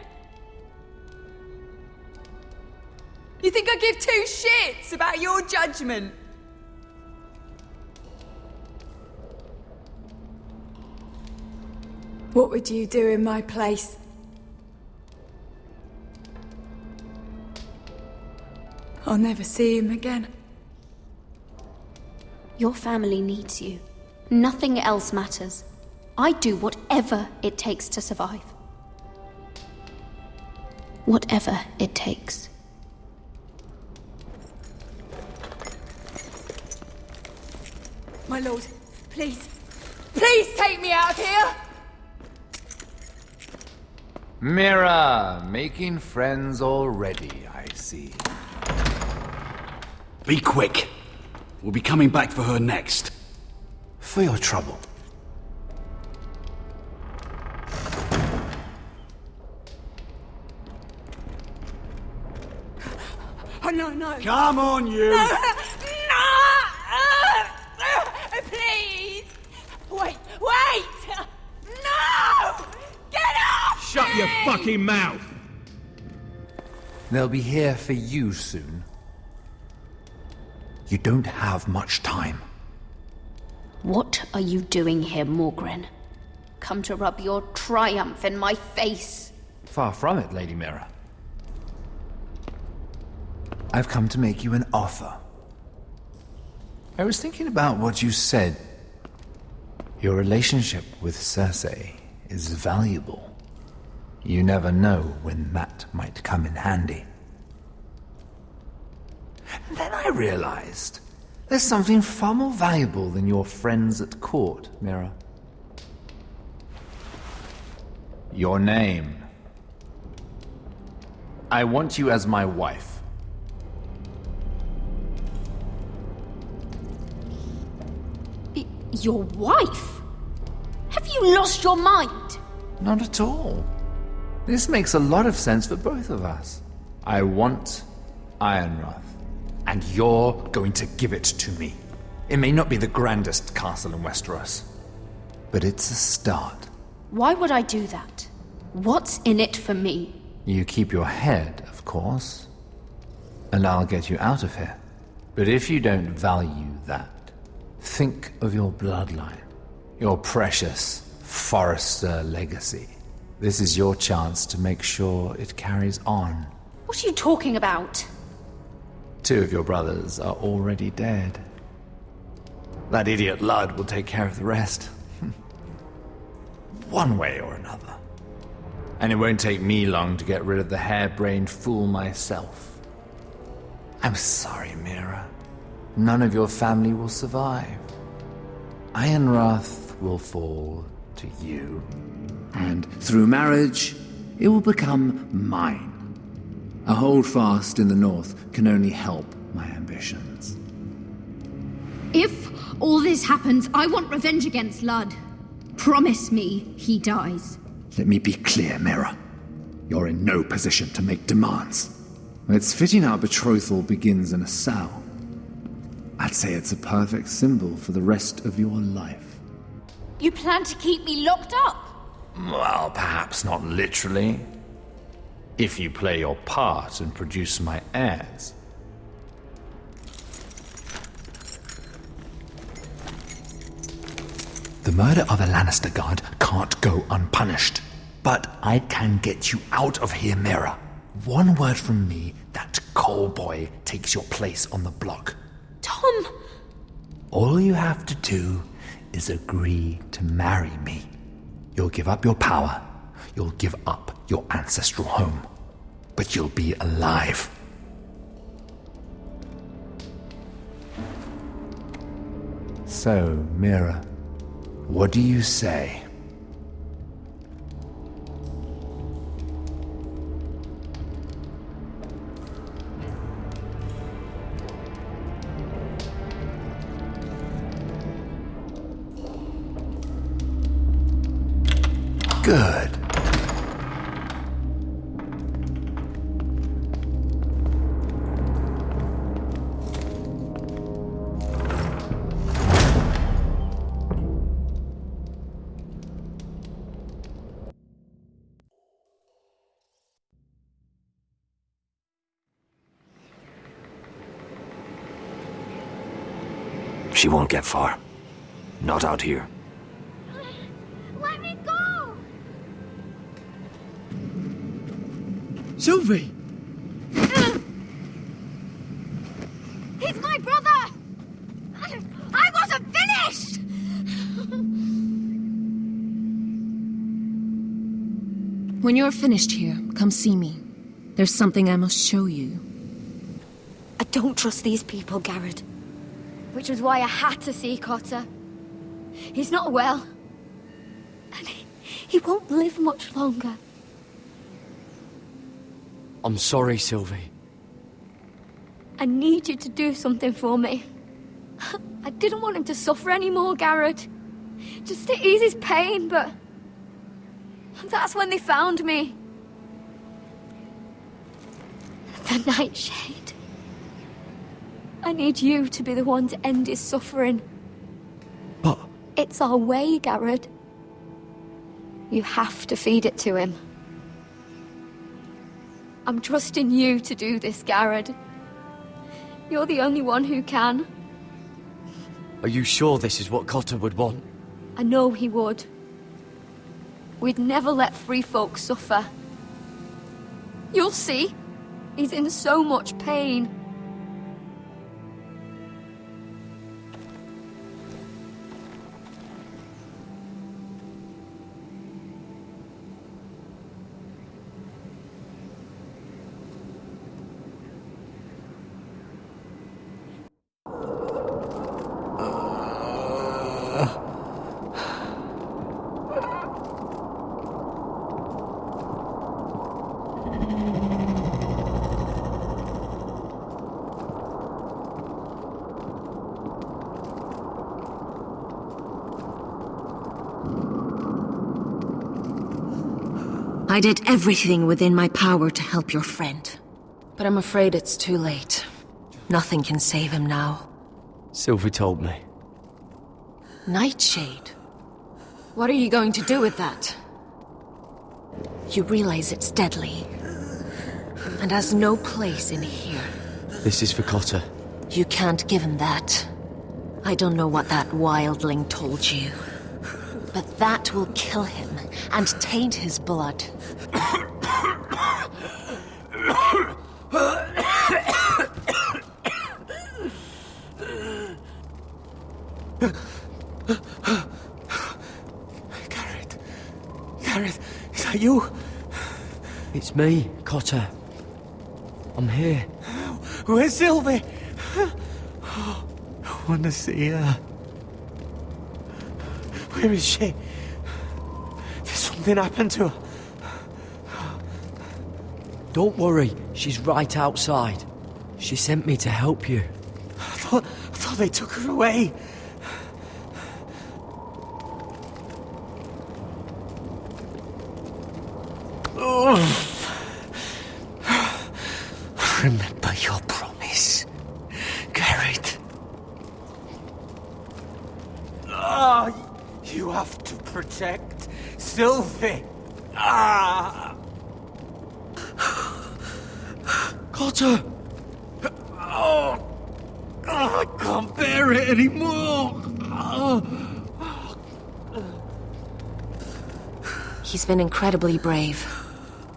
Speaker 8: You think I give two shits about your judgment? What would you do in my place? I'll never see him again.
Speaker 2: Your family needs you. Nothing else matters. I'd do whatever it takes to survive. Whatever it takes.
Speaker 8: My lord, please. Please take me out of here!
Speaker 20: Mira, making friends already, I see.
Speaker 10: Be quick. We'll be coming back for her next. For your trouble.
Speaker 8: Oh, no.
Speaker 10: Come on, you!
Speaker 8: No! Please! Wait! No! Get off!
Speaker 11: Shut your fucking mouth!
Speaker 20: They'll be here for you soon. You don't have much time.
Speaker 2: What are you doing here, Morgren? Come to rub your triumph in my face?
Speaker 20: Far from it, Lady Mira. I've come to make you an offer. I was thinking about what you said. Your relationship with Cersei is valuable. You never know when that might come in handy. And then I realized there's something far more valuable than your friends at court, Mira. Your name. I want you as my wife.
Speaker 2: Your wife? Have you lost your mind?
Speaker 20: Not at all. This makes a lot of sense for both of us. I want Ironrath, and you're going to give it to me. It may not be the grandest castle in Westeros, but it's a start.
Speaker 2: Why would I do that? What's in it for me?
Speaker 20: You keep your head, of course, and I'll get you out of here. But if you don't value that, think of your bloodline, your precious Forrester legacy. This is your chance to make sure it carries on.
Speaker 2: What are you talking about?
Speaker 20: 2 of your brothers are already dead. That idiot Ludd will take care of the rest. One way or another. And it won't take me long to get rid of the harebrained fool myself. I'm sorry, Mira. None of your family will survive. Ironrath will fall to you.
Speaker 21: And through marriage, it will become mine. A holdfast in the north can only help my ambitions.
Speaker 2: If all this happens, I want revenge against Ludd. Promise me he dies.
Speaker 21: Let me be clear, Mira. You're in no position to make demands. It's fitting our betrothal begins in a cell. I'd say it's a perfect symbol for the rest of your life.
Speaker 2: You plan to keep me locked up?
Speaker 20: Well, perhaps not literally. If you play your part and produce my heirs. The murder of a Lannister guard can't go unpunished. But I can get you out of here, Mira. One word from me, that coal boy takes your place on the block.
Speaker 2: Tom!
Speaker 20: All you have to do is agree to marry me. You'll give up your power. You'll give up your ancestral home. But you'll be alive. So, Mira, what do you say? Good.
Speaker 3: She won't get far. Not out here.
Speaker 2: Let me go!
Speaker 4: Sylvie!
Speaker 2: He's my brother! I wasn't finished!
Speaker 8: When you're finished here, come see me. There's something I must show you.
Speaker 2: I don't trust these people, Garrett. Which was why I had to see Cotter. He's not well. And he won't live much longer.
Speaker 1: I'm sorry, Sylvie.
Speaker 2: I need you to do something for me. I didn't want him to suffer anymore, Garrett. Just to ease his pain, but... that's when they found me. The Nightshade. I need you to be the one to end his suffering.
Speaker 1: But...
Speaker 2: It's our way, Garrett. You have to feed it to him. I'm trusting you to do this, Garrett. You're the only one who can.
Speaker 1: Are you sure this is what Cotter would want?
Speaker 2: I know he would. We'd never let free folk suffer. You'll see. He's in so much pain.
Speaker 14: I did everything within my power to help your friend. But I'm afraid it's too late. Nothing can save him now.
Speaker 1: Sylvie told me.
Speaker 14: Nightshade? What are you going to do with that? You realize it's deadly. And has no place in here.
Speaker 1: This is for Cotter.
Speaker 14: You can't give him that. I don't know what that wildling told you. But that will kill him and taint his blood.
Speaker 4: Gareth, is that you?
Speaker 1: It's me, Cotter. I'm here.
Speaker 4: Where's Sylvie? Oh, I want to see her. Where is she? Did something happen to her?
Speaker 1: Don't worry, she's right outside. She sent me to help you.
Speaker 4: I thought they took her away. Remember your promise, Garrett. You have to protect Sylvie.
Speaker 1: Cotter!
Speaker 4: I can't bear it anymore.
Speaker 14: He's been incredibly brave.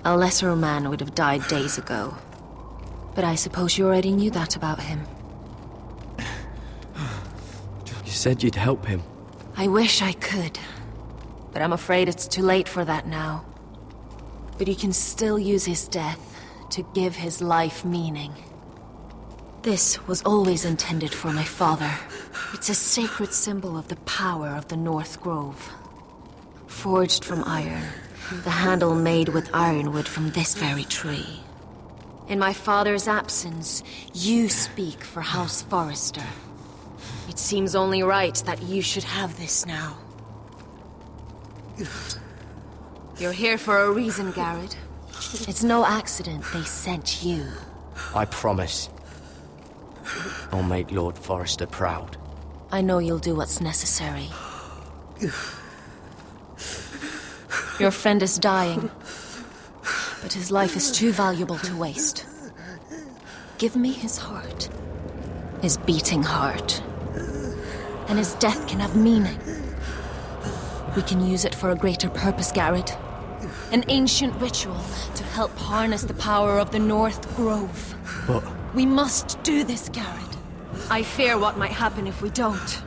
Speaker 14: A lesser man would have died days ago. But I suppose you already knew that about him.
Speaker 1: You said you'd help him.
Speaker 14: I wish I could. But I'm afraid it's too late for that now. But you can still use his death to give his life meaning. This was always intended for my father. It's a sacred symbol of the power of the North Grove. Forged from iron, the handle made with ironwood from this very tree. In my father's absence, you speak for House Forrester. It seems only right that you should have this now. You're here for a reason, Garrett. It's no accident they sent you.
Speaker 1: I promise. I'll make Lord Forrester proud.
Speaker 14: I know you'll do what's necessary. Your friend is dying, but his life is too valuable to waste. Give me his heart. His beating heart. And his death can have meaning. We can use it for a greater purpose, Garrett. An ancient ritual to help harness the power of the North Grove.
Speaker 1: But...
Speaker 14: We must do this, Garrett. I fear what might happen if we don't.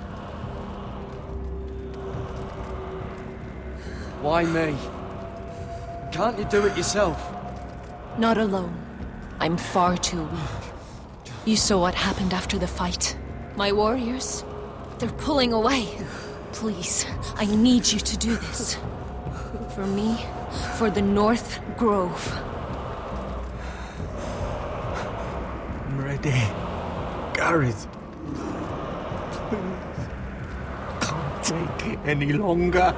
Speaker 1: Why me? Can't you do it yourself?
Speaker 14: Not alone. I'm far too weak. You saw what happened after the fight. My warriors, they're pulling away. Please, I need you to do this. For me, for the North Grove.
Speaker 4: I'm ready. Gareth. Please. Can't take it any longer.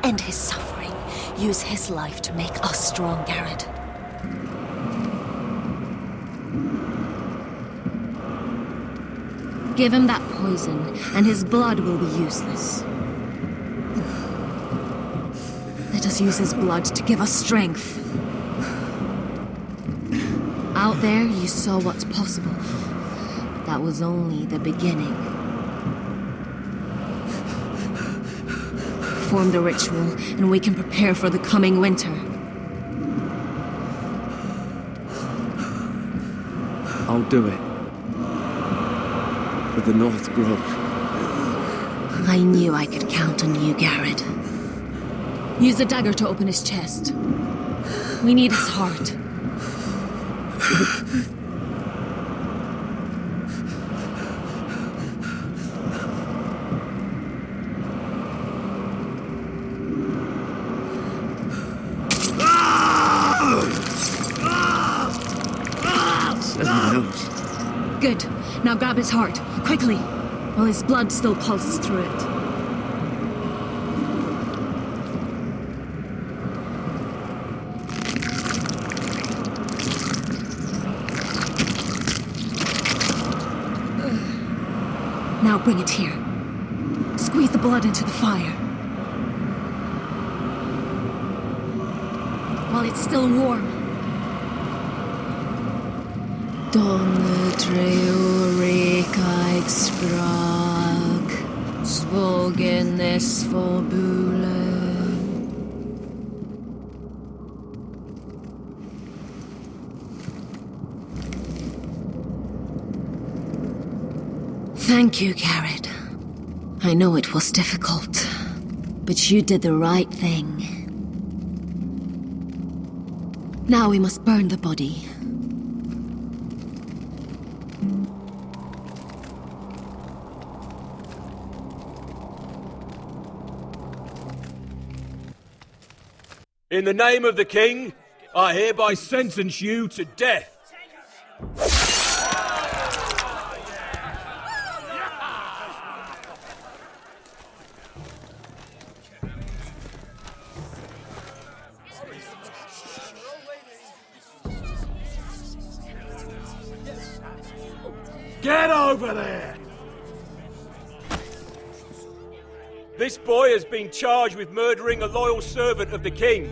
Speaker 14: End his suffering. Use his life to make us strong, Garrett. Give him that poison, and his blood will be useless. Let us use his blood to give us strength. Out there, you saw what's possible. But that was only the beginning. Form the ritual, and we can prepare for the coming winter.
Speaker 4: I'll do it. For the North Grove.
Speaker 14: I knew I could count on you, Garrett. Use the dagger to open his chest. We need his heart. Good. Now grab his heart, quickly, while his blood still pulses through it.
Speaker 5: Now bring it here. Squeeze the blood into the fire. While it's still warm.
Speaker 14: Donne treurig sprach, svogen es forbule. Thank you, Garrett. I know it was difficult, but you did the right thing. Now we must burn the body.
Speaker 15: In the name of the king, I hereby sentence you to death.
Speaker 10: Get over there!
Speaker 15: This boy has been charged with murdering a loyal servant of the king.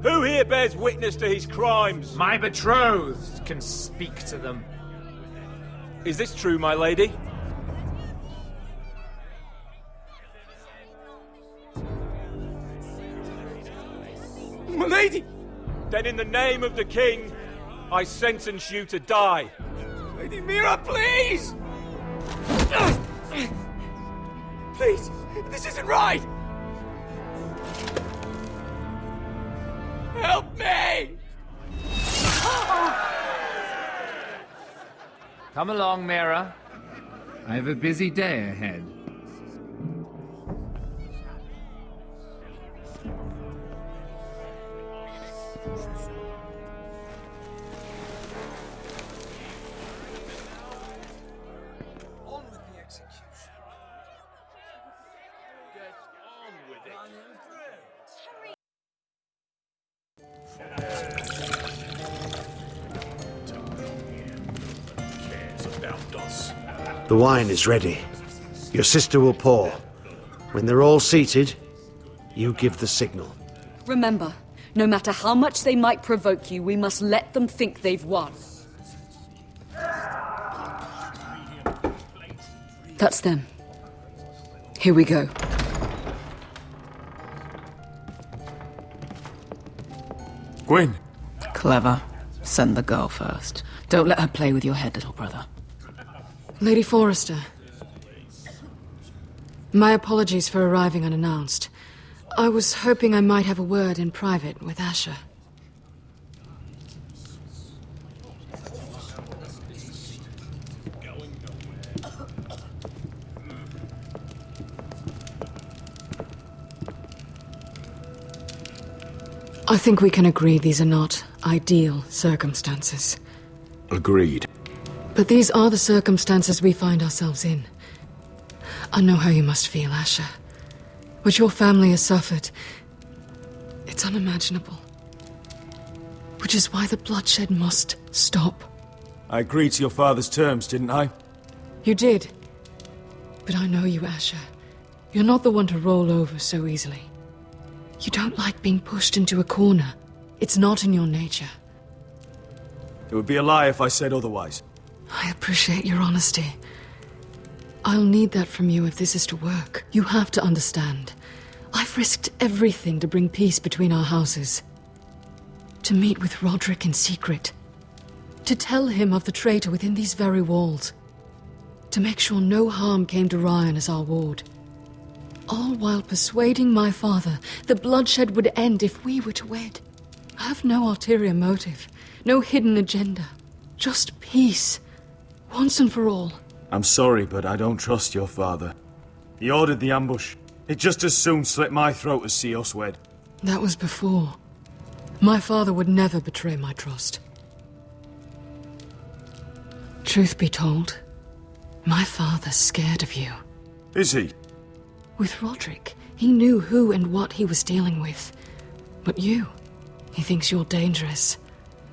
Speaker 15: Who here bears witness to his crimes?
Speaker 20: My betrothed can speak to them.
Speaker 15: Is this true, my lady?
Speaker 10: My lady!
Speaker 15: Then in the name of the king, I sentence you to die.
Speaker 10: Lady Mira, please! Please, this isn't right! Help me!
Speaker 20: Come along, Mira. I have a busy day ahead.
Speaker 10: The wine is ready. Your sister will pour. When they're all seated, you give the signal.
Speaker 17: Remember, no matter how much they might provoke you, we must let them think they've won. That's them. Here we go.
Speaker 11: Gwyn.
Speaker 6: Clever. Send the girl first. Don't let her play with your head, little brother.
Speaker 22: Lady Forrester. My apologies for arriving unannounced. I was hoping I might have a word in private with Asher. I think we can agree these are not ideal circumstances.
Speaker 10: Agreed.
Speaker 22: But these are the circumstances we find ourselves in. I know how you must feel, Asher. What your family has suffered, it's unimaginable. Which is why the bloodshed must stop.
Speaker 11: I agreed to your father's terms, didn't I?
Speaker 22: You did. But I know you, Asher. You're not the one to roll over so easily. You don't like being pushed into a corner. It's not in your nature.
Speaker 11: It would be a lie if I said otherwise.
Speaker 22: I appreciate your honesty. I'll need that from you if this is to work. You have to understand. I've risked everything to bring peace between our houses. To meet with Roderick in secret. To tell him of the traitor within these very walls. To make sure no harm came to Ryan as our ward. All while persuading my father the bloodshed would end if we were to wed. I have no ulterior motive, no hidden agenda. Just peace, once and for all.
Speaker 11: I'm sorry, but I don't trust your father. He ordered the ambush. He'd just as soon slit my throat as see us wed.
Speaker 22: That was before. My father would never betray my trust. Truth be told, my father's scared of you.
Speaker 11: Is he?
Speaker 22: With Roderick, he knew who and what he was dealing with. But you, he thinks you're dangerous.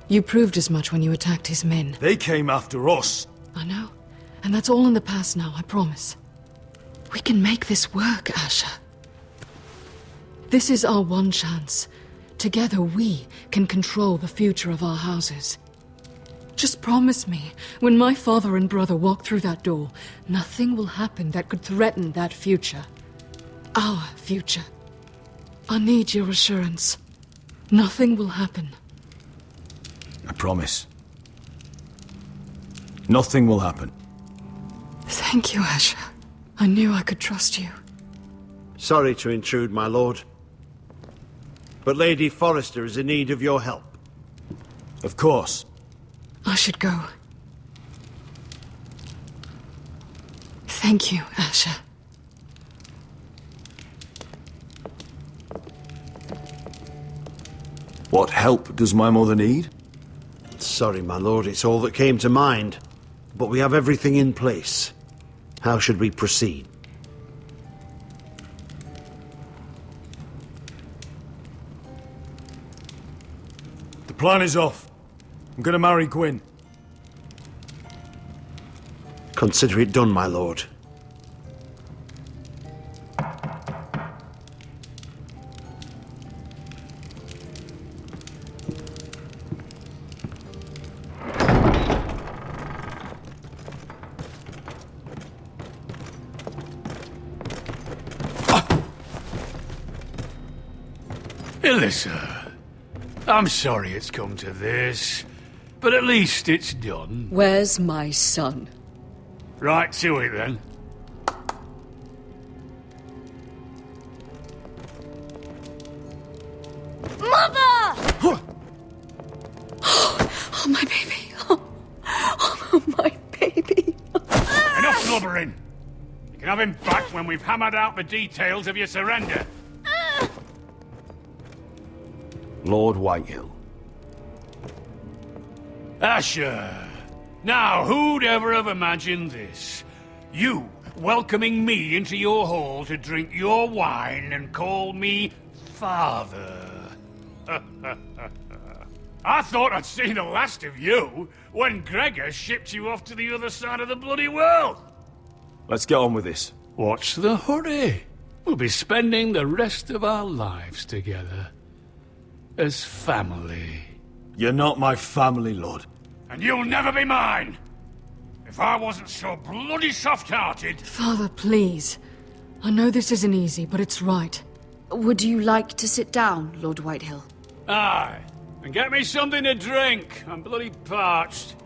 Speaker 22: You proved as much when you attacked his men.
Speaker 11: They came after us.
Speaker 22: I know. And that's all in the past now, I promise. We can make this work, Asher. This is our one chance. Together we can control the future of our houses. Just promise me, when my father and brother walk through that door, nothing will happen that could threaten that future. Our future. I need your assurance. Nothing will happen.
Speaker 9: I promise. Nothing will happen.
Speaker 22: Thank you, Asher. I knew I could trust you.
Speaker 10: Sorry to intrude, my lord. But Lady Forrester is in need of your help.
Speaker 9: Of course.
Speaker 22: I should go. Thank you, Asher.
Speaker 9: What help does my mother need?
Speaker 10: Sorry, my lord, it's all that came to mind. But we have everything in place. How should we proceed?
Speaker 11: The plan is off. I'm gonna marry Gwyn.
Speaker 10: Consider it done, my lord.
Speaker 7: Alyssa, I'm sorry it's come to this, but at least it's done.
Speaker 17: Where's my son?
Speaker 7: Right to it, then.
Speaker 19: Mother!
Speaker 17: Oh, my baby. Oh, my baby.
Speaker 7: Enough blubbering. You can have him back when we've hammered out the details of your surrender.
Speaker 9: Lord Whitehill.
Speaker 7: Asher. Now, who'd ever have imagined this? You welcoming me into your hall to drink your wine and call me father. I thought I'd seen the last of you when Gregor shipped you off to the other side of the bloody world.
Speaker 9: Let's get on with this.
Speaker 7: What's the hurry? We'll be spending the rest of our lives together. As family.
Speaker 9: You're not my family, Lord.
Speaker 7: And you'll never be mine! If I wasn't so bloody soft-hearted...
Speaker 22: Father, please. I know this isn't easy, but it's right.
Speaker 17: Would you like to sit down, Lord Whitehill?
Speaker 7: Aye. And get me something to drink. I'm bloody parched.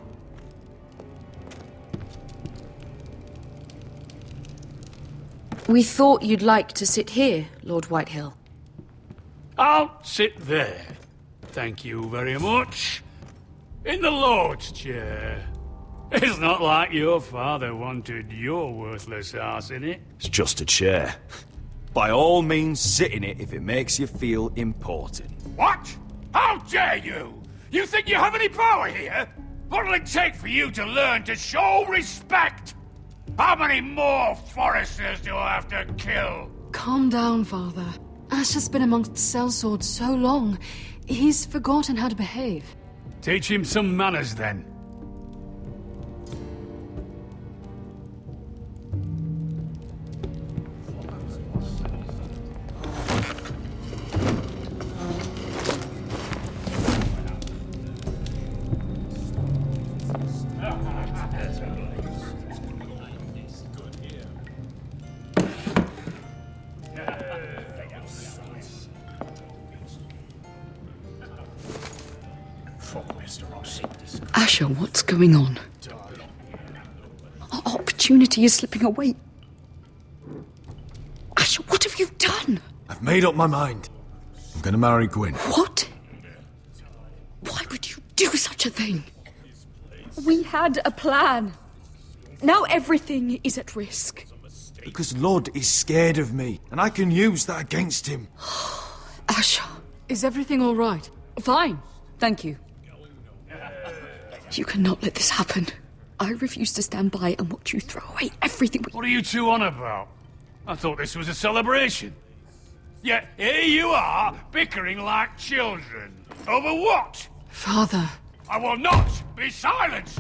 Speaker 17: We thought you'd like to sit here, Lord Whitehill.
Speaker 7: I'll sit there. Thank you very much. In the Lord's chair. It's not like your father wanted your worthless ass in it.
Speaker 9: It's just a chair. By all means, sit in it if it makes you feel important.
Speaker 7: What? How dare you? You think you have any power here? What'll it take for you to learn to show respect? How many more Foresters do I have to kill?
Speaker 22: Calm down, Father. Asher's been amongst sellswords so long, he's forgotten how to behave.
Speaker 7: Teach him some manners, then.
Speaker 17: Asher, what's going on? Our opportunity is slipping away. Asher, what have you done?
Speaker 9: I've made up my mind. I'm gonna marry Gwyn.
Speaker 17: What? Why would you do such a thing? We had a plan. Now everything is at risk.
Speaker 9: Because Lud is scared of me, and I can use that against him.
Speaker 17: Asher.
Speaker 22: Is everything all right?
Speaker 17: Fine, thank you. You cannot let this happen. I refuse to stand by and watch you throw away everything we...
Speaker 7: What are you two on about? I thought this was a celebration. Yet here you are, bickering like children. Over what?
Speaker 22: Father.
Speaker 7: I will not be silenced!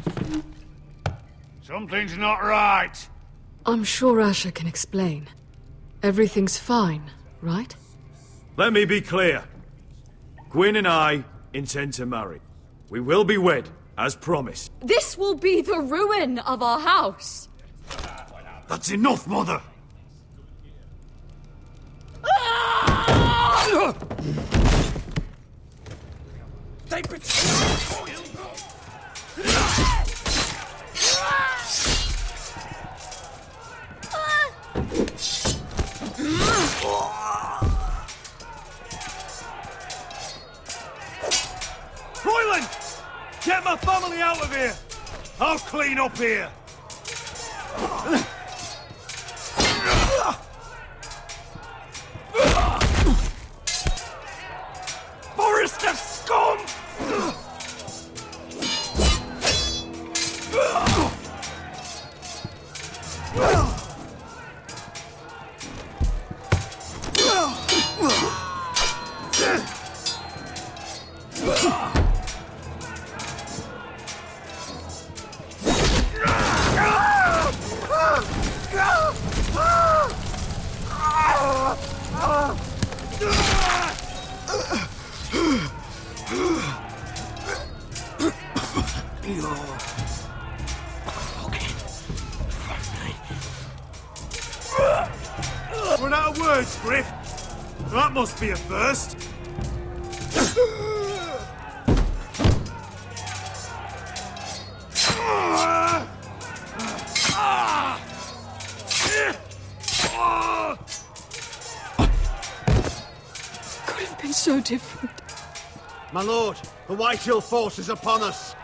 Speaker 7: Something's not right.
Speaker 22: I'm sure Asher can explain. Everything's fine, right?
Speaker 11: Let me be clear. Gwyn and I intend to marry. We will be wed, as promised.
Speaker 17: This will be the ruin of our house.
Speaker 11: That's enough, Mother!
Speaker 15: They betray.
Speaker 11: Royland! Get my family out of here! I'll clean up here!
Speaker 15: Forrester scum!
Speaker 11: Run out of words, Griff. That must be a first.
Speaker 22: Could have been so different.
Speaker 10: My lord, the Whitehill force is upon us.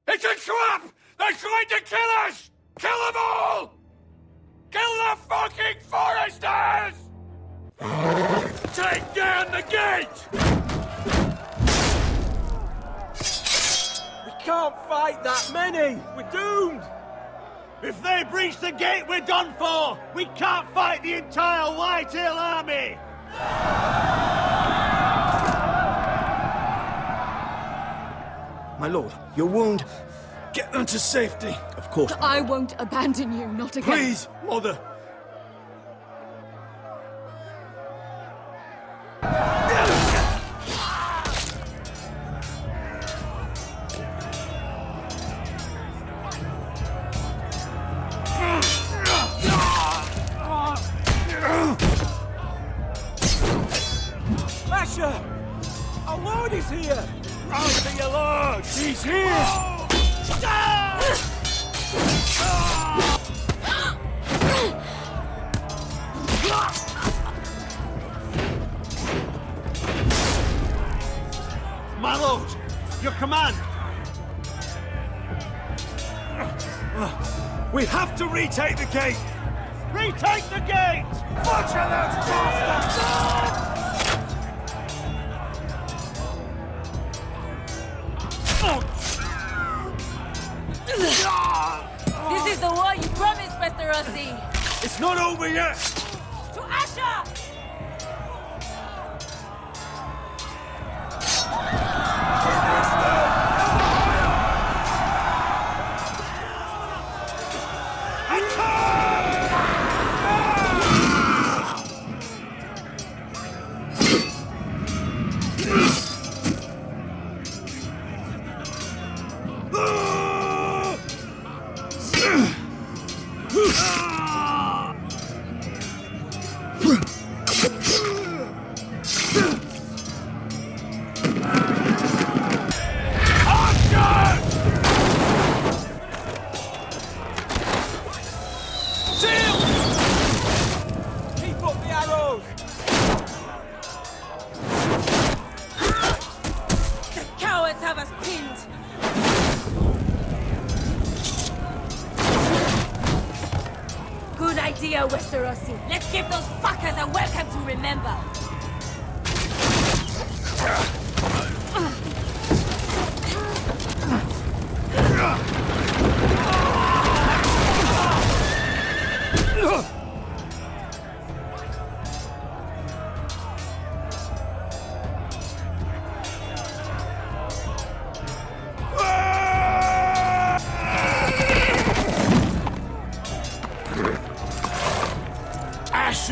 Speaker 7: It's a trap! They're trying to kill us! Kill them all! Kill the fucking Foresters! Take down the gate!
Speaker 15: We can't fight that many! We're doomed!
Speaker 10: If they breach the gate, we're done for! We can't fight the entire Whitehill army!
Speaker 18: My lord, your wound...
Speaker 11: Get them to safety.
Speaker 18: Of course.
Speaker 17: I won't abandon you, not again.
Speaker 11: Please, Mother.
Speaker 15: Asher! Our lord is here!
Speaker 7: Run to your lord! He's here!
Speaker 10: My lord, your command!
Speaker 11: We have to retake the gate!
Speaker 10: Retake the gate!
Speaker 15: Butcher those bastards!
Speaker 19: This is the war you promised, Mr. Rossi!
Speaker 11: It's not over yet!
Speaker 19: To Asher! Westerosi. Let's give those fuckers a welcome to remember.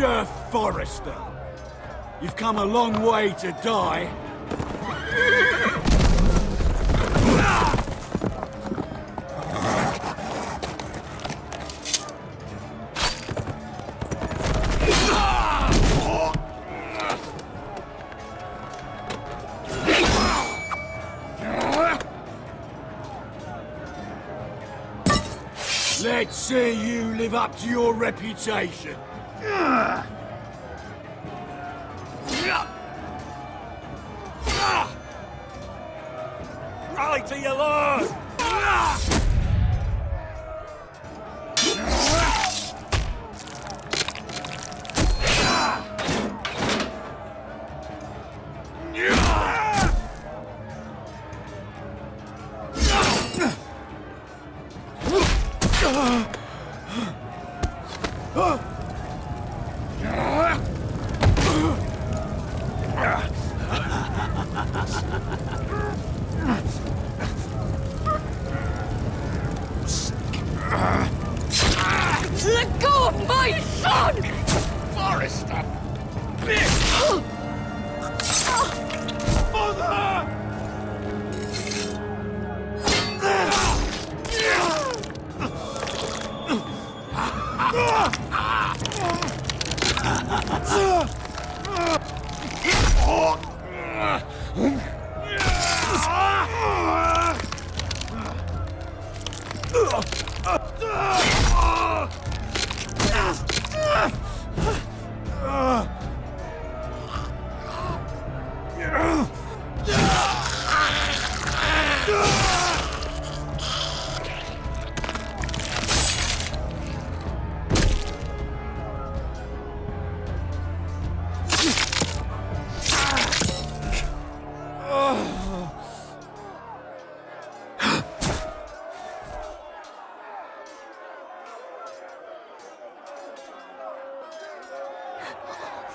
Speaker 11: Asher Forrester. You've come a long way to die. Let's see you live up to your reputation.
Speaker 15: Rally to your lord!
Speaker 17: Let go of my son!
Speaker 11: Forrester!
Speaker 17: Mother!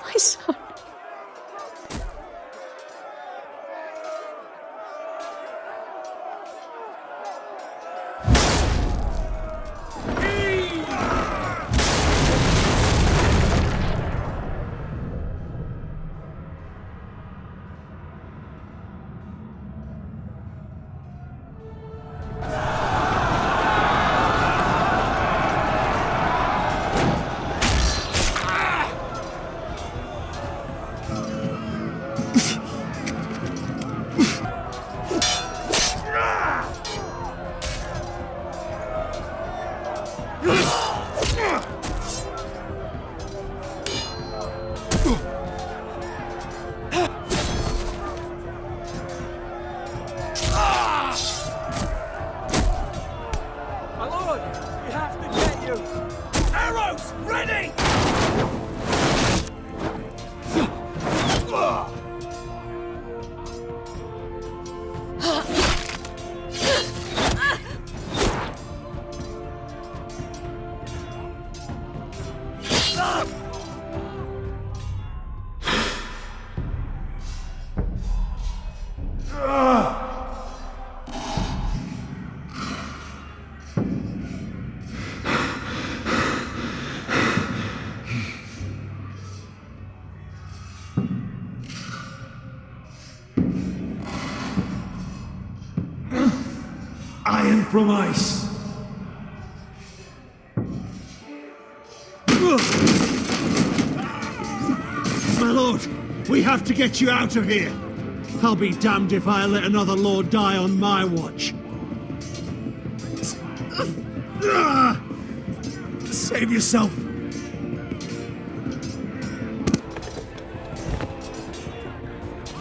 Speaker 17: My son.
Speaker 15: My lord, we have to get you. Arrows, ready!
Speaker 11: Iron promise. My lord, we have to get you out of here. I'll be damned if I let another lord die on my watch. Save yourself.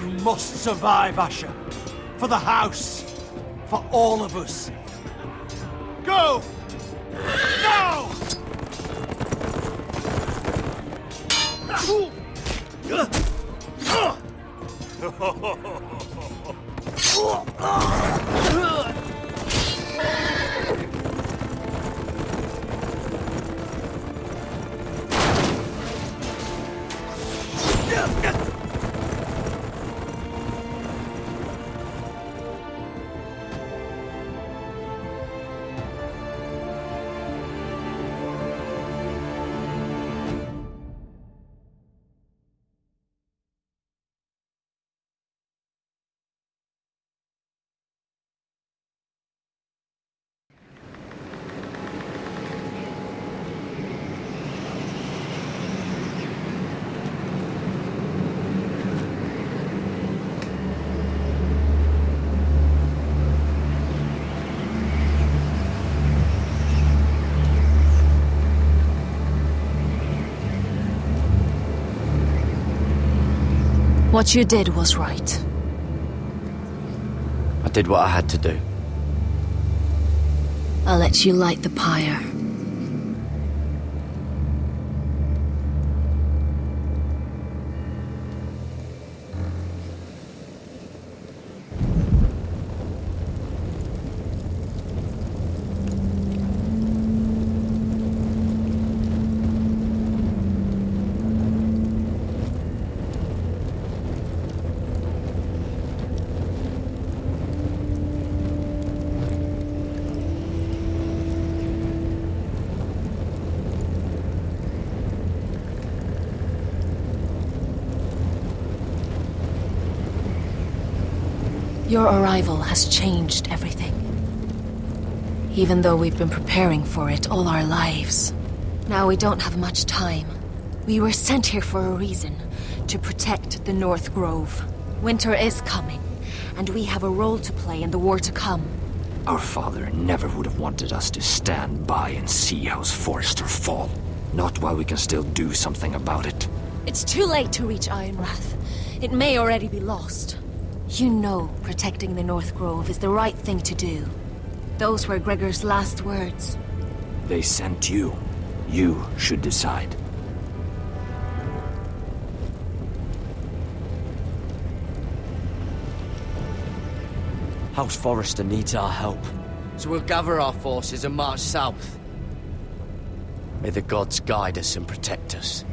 Speaker 10: You must survive, Asher. For the house. For all of us. Go! Now!
Speaker 14: What you did was right.
Speaker 1: I did what I had to do.
Speaker 14: I'll let you light the pyre. Your arrival has changed everything. Even though we've been preparing for it all our lives. Now we don't have much time. We were sent here for a reason. To protect the North Grove. Winter is coming, and we have a role to play in the war to come.
Speaker 3: Our father never would have wanted us to stand by and see House Forrester fall. Not while we can still do something about it.
Speaker 14: It's too late to reach Ironrath. It may already be lost. You know protecting the North Grove is the right thing to do. Those were Gregor's last words.
Speaker 3: They sent you. You should decide.
Speaker 1: House Forrester needs our help, so we'll gather our forces and march south. May the gods guide us and protect us.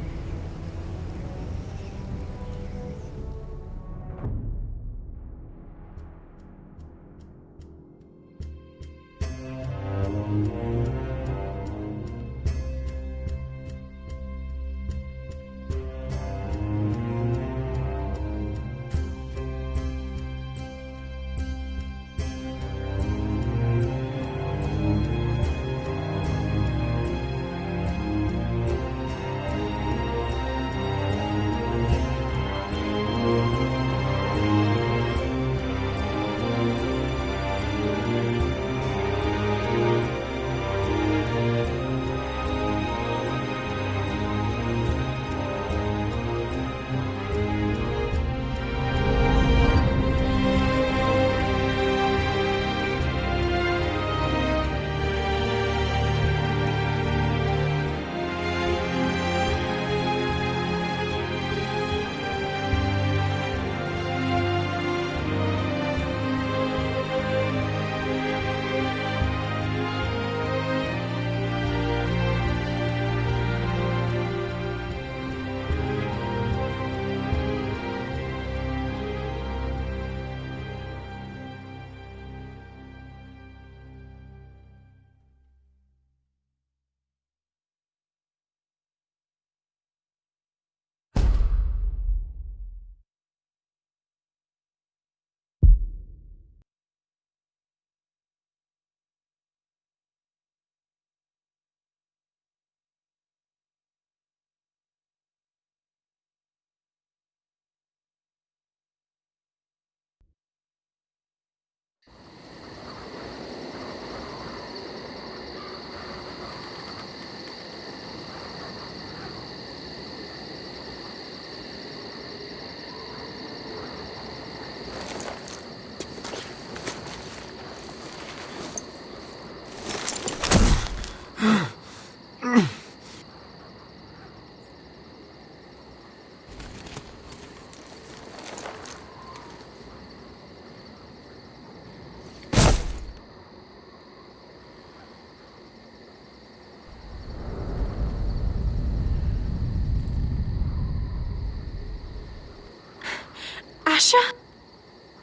Speaker 17: Asher?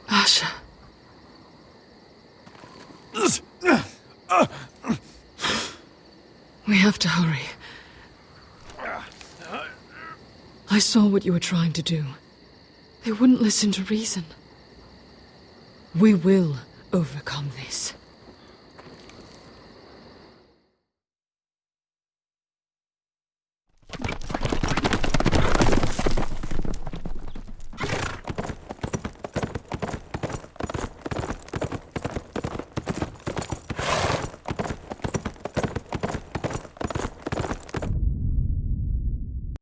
Speaker 22: Asher. We have to hurry. I saw what you were trying to do. They wouldn't listen to reason. We will overcome this.